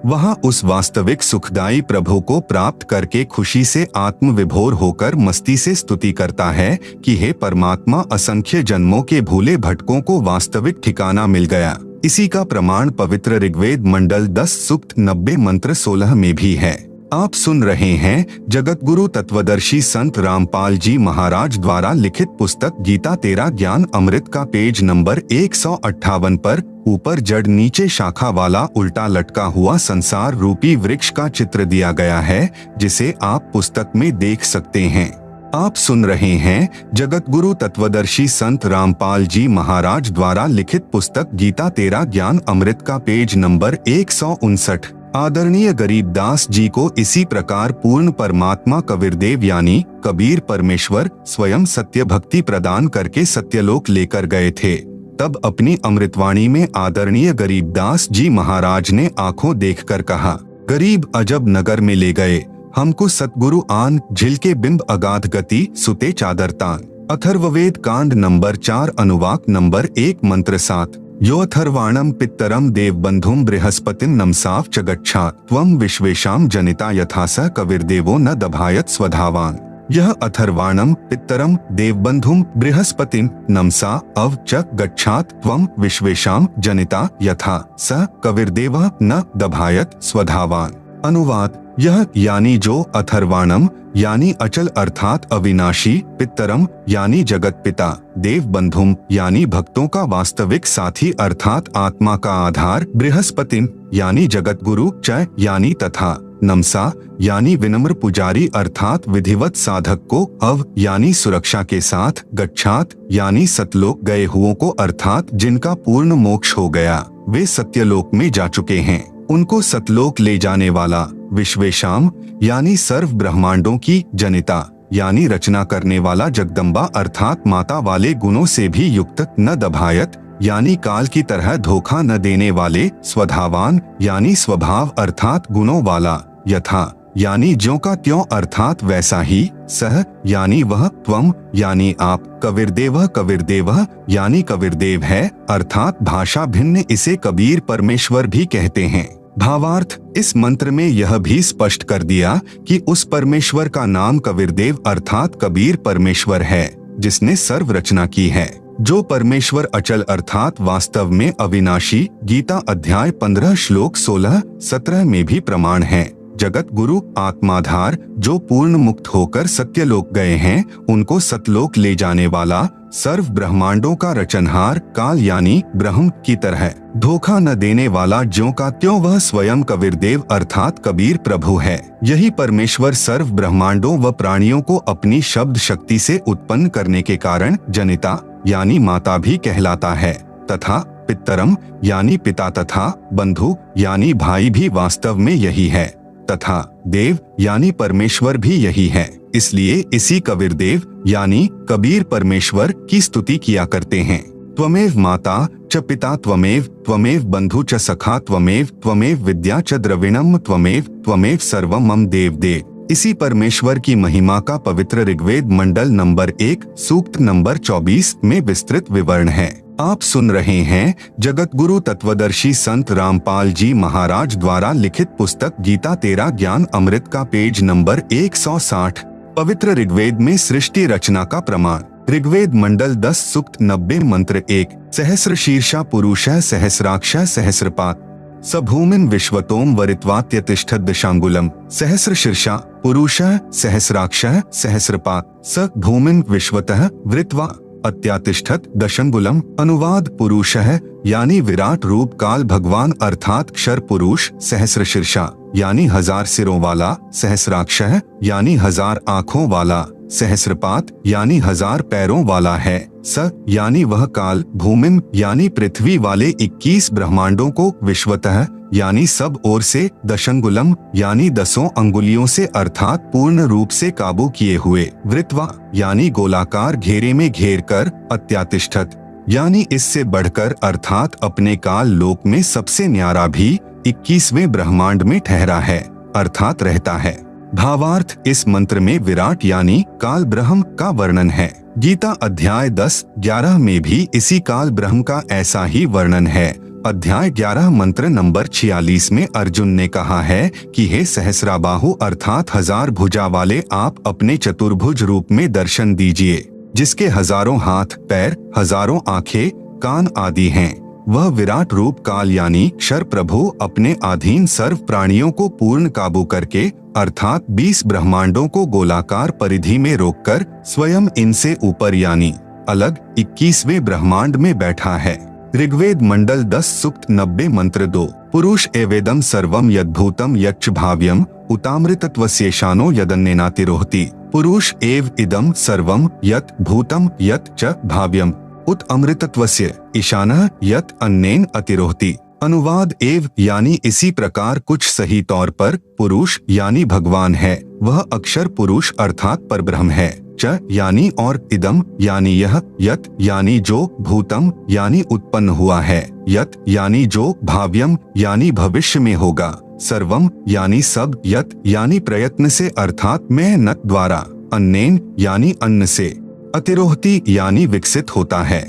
वहां उस वास्तविक सुखदायी प्रभु को प्राप्त करके खुशी से आत्मविभोर होकर मस्ती से स्तुति करता है कि हे परमात्मा, असंख्य जन्मों के भूले भटकों को वास्तविक ठिकाना मिल गया। इसी का प्रमाण पवित्र ऋग्वेद मंडल 10 सूक्त 90 मंत्र 16 में भी है। आप सुन रहे हैं जगत गुरु तत्वदर्शी संत रामपाल जी महाराज द्वारा लिखित पुस्तक गीता तेरा ज्ञान अमृत का पेज नंबर 158 पर ऊपर जड़ नीचे शाखा वाला उल्टा लटका हुआ संसार रूपी वृक्ष का चित्र दिया गया है, जिसे आप पुस्तक में देख सकते हैं। आप सुन रहे हैं जगत गुरु तत्वदर्शी संत रामपाल जी महाराज द्वारा लिखित पुस्तक गीता तेरा ज्ञान अमृत का पेज नंबर 159। आदरणीय गरीबदास जी को इसी प्रकार पूर्ण परमात्मा कबीरदेव यानी कबीर परमेश्वर स्वयं सत्य भक्ति प्रदान करके सत्यलोक लेकर गए थे। तब अपनी अमृतवाणी में आदरणीय गरीबदास जी महाराज ने आंखों देखकर कहा, गरीब अजब नगर में ले गए हमको सतगुरु आन, झिल के बिंब अगाध गति सुते चादरतान। अथर्ववेद कांड नंबर 4 अनुवाक नंबर 1 मंत्र 7। यो अथर्वाणम पित्तरम देवबंधुम बृहस्पतिम नमसाव च गच्छात् त्वं विश्वेशाम जनिता यथा स कबीरदेवो न दभायत स्वधावान। यह अथर्वाणम पित्तरम देवबंधुम बृहस्पतिम नमसा अव च गच्छात् त्वं विश्वेशाम जनिता यथा स कबीरदेव न दभायत स्वधावान। अनुवाद। यह यानी जो अथर्वाणम यानी अचल अर्थात अविनाशी, पित्तरम यानी जगत पिता, देव बंधुम यानी भक्तों का वास्तविक साथी अर्थात आत्मा का आधार, बृहस्पतिम यानी जगत गुरु, च यानी तथा, नमसा यानी विनम्र पुजारी अर्थात विधिवत साधक को, अव यानी सुरक्षा के साथ, गच्छात यानी सतलोक गए हुओं को अर्थात जिनका पूर्ण मोक्ष हो गया, वे सत्यलोक में जा चुके हैं, उनको सतलोक ले जाने वाला, विश्वेशाम यानी सर्व ब्रह्मांडों की, जनिता यानी रचना करने वाला जगदम्बा अर्थात माता वाले गुणों से भी युक्त, न दभायत यानी काल की तरह धोखा न देने वाले, स्वधावान यानी स्वभाव अर्थात गुणों वाला, यथा यानी ज्यों का त्यों अर्थात वैसा ही, सह यानी वह, त्वम यानी आप, कबीरदेव यानी कबीरदेव है अर्थात भाषा भिन्न इसे कबीर परमेश्वर भी कहते हैं। भावार्थ, इस मंत्र में यह भी स्पष्ट कर दिया कि उस परमेश्वर का नाम कबीरदेव अर्थात कबीर परमेश्वर है जिसने सर्व रचना की है, जो परमेश्वर अचल अर्थात वास्तव में अविनाशी, गीता अध्याय 15 श्लोक 16-17 में भी प्रमाण है। जगत गुरु आत्माधार जो पूर्ण मुक्त होकर सत्यलोक गए हैं, उनको सतलोक ले जाने वाला, सर्व ब्रह्मांडों का रचनहार, काल यानी ब्रह्म की तरह धोखा न देने वाला, ज्यों का त्यों वह स्वयं कबीरदेव अर्थात कबीर प्रभु है। यही परमेश्वर सर्व ब्रह्मांडों व प्राणियों को अपनी शब्द शक्ति से उत्पन्न करने के कारण जनिता यानी माता भी कहलाता है, तथा पित्तरम यानी पिता तथा बंधु यानी भाई भी वास्तव में यही है, तथा देव यानी परमेश्वर भी यही है। इसलिए इसी कबीरदेव यानी कबीर परमेश्वर की स्तुति किया करते हैं। त्वमेव माता च पिता त्वमेव बंधु च सखा त्वमेव विद्या च द्रविणम त्वमेव सर्वम मम देव। इसी परमेश्वर की महिमा का पवित्र ऋग्वेद मंडल नंबर 1 सूक्त नंबर 24 में विस्तृत विवरण है। आप सुन रहे हैं जगत गुरु तत्वदर्शी संत रामपाल जी महाराज द्वारा लिखित पुस्तक गीता तेरा ज्ञान अमृत का पेज नंबर 160। पवित्र ऋग्वेद में सृष्टि रचना का प्रमाण। ऋग्वेद मंडल 10 सूक्त 90 मंत्र 1 सहस्र शीर्षा पुरुषः सहस्राक्षः सहस्रपात् स भूमिं विश्वतोम वरित्वात्यतिष्ठत् दशांगुलम। सहस्र शीर्षा पुरुषः सहस्राक्षः सहस्रपात् स भूमिं विश्वतः वृत्वा अत्यातिष्ठत् दशंगुलम। अनुवाद पुरुषः यानी विराट रूप काल भगवान अर्थात क्षर पुरुष, सहस्र शीर्षा यानी 1000 सिरों वाला, सहस्राक्षः यानी 1000 आँखों वाला, सहस्रपात यानी 1000 पैरों वाला है। स यानी वह काल, भूमिम यानी पृथ्वी वाले 21 ब्रह्मांडों को, विश्वतः यानी सब ओर से, दशंगुलम यानी 10 अंगुलियों से अर्थात पूर्ण रूप से काबू किए हुए, वृत्वा यानी गोलाकार घेरे में घेर कर, अत्यातिष्ठत यानी इससे बढ़कर अर्थात अपने काल लोक में सबसे न्यारा भी 21वें ब्रह्मांड में ठहरा है अर्थात रहता है। भावार्थ इस मंत्र में विराट यानी काल ब्रह्म का वर्णन है। गीता अध्याय 10-11 में भी इसी काल ब्रह्म का ऐसा ही वर्णन है। अध्याय 11 मंत्र नंबर 46 में अर्जुन ने कहा है कि हे सहस्राबाहु अर्थात 1000 भुजा वाले आप अपने चतुर्भुज रूप में दर्शन दीजिए, जिसके 1000 हाथ पैर, 1000 आंखें कान आदि हैं। वह विराट रूप काल यानी क्षर प्रभु अपने अधीन सर्व प्राणियों को पूर्ण काबू करके अर्थात 20 ब्रह्मांडों को गोलाकार परिधि में रोककर स्वयं इनसे ऊपर यानी अलग 21वें ब्रह्मांड में बैठा है। ऋग्वेद मंडल 10 सूक्त 90 मंत्र 2 पुरुष एवेदम सर्वम यद्भूतम यच्च भाव्यम उतामृतत्वस्येशानो यदन्नेनातिरोहति। पुरुष एव इदम सर्वम यत् भूतम यत् च भाव्यम उत अमृतत्वस्य ईशानः यत् अन्नेन अतिरोहति। अनुवाद एव यानी इसी प्रकार कुछ सही तौर पर पुरुष यानी भगवान है, वह अक्षर पुरुष अर्थात परब्रह्म है। च यानी और, इदम यानी यह, यत यानी जो, भूतम यानी उत्पन्न हुआ है, यत यानी जो, भाव्यम यानी भविष्य में होगा, सर्वम यानी सब, यत यानी प्रयत्न से अर्थात मेहनत द्वारा, अन्नेन यानी अन्न से, अतिरोहति यानी विकसित होता है।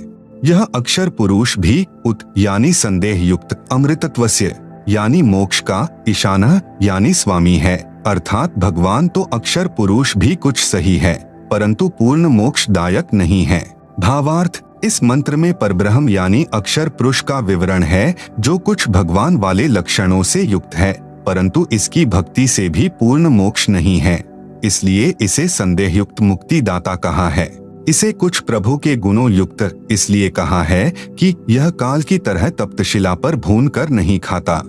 यह अक्षर पुरुष भी उत यानी संदेह युक्त, अमृतत्वस्य यानी मोक्ष का, ईशानः यानी स्वामी है अर्थात भगवान। तो अक्षर पुरुष भी कुछ सही है परंतु पूर्ण मोक्षदायक नहीं है। भावार्थ इस मंत्र में परब्रह्म यानी अक्षर पुरुष का विवरण है जो कुछ भगवान वाले लक्षणों से युक्त है परंतु इसकी भक्ति से भी पूर्ण मोक्ष नहीं है, इसलिए इसे संदेह युक्त मुक्तिदाता कहा है। इसे कुछ प्रभु के गुणों युक्त इसलिए कहा है कि यह काल की तरह तप्तशिला पर भून कर नहीं खाता।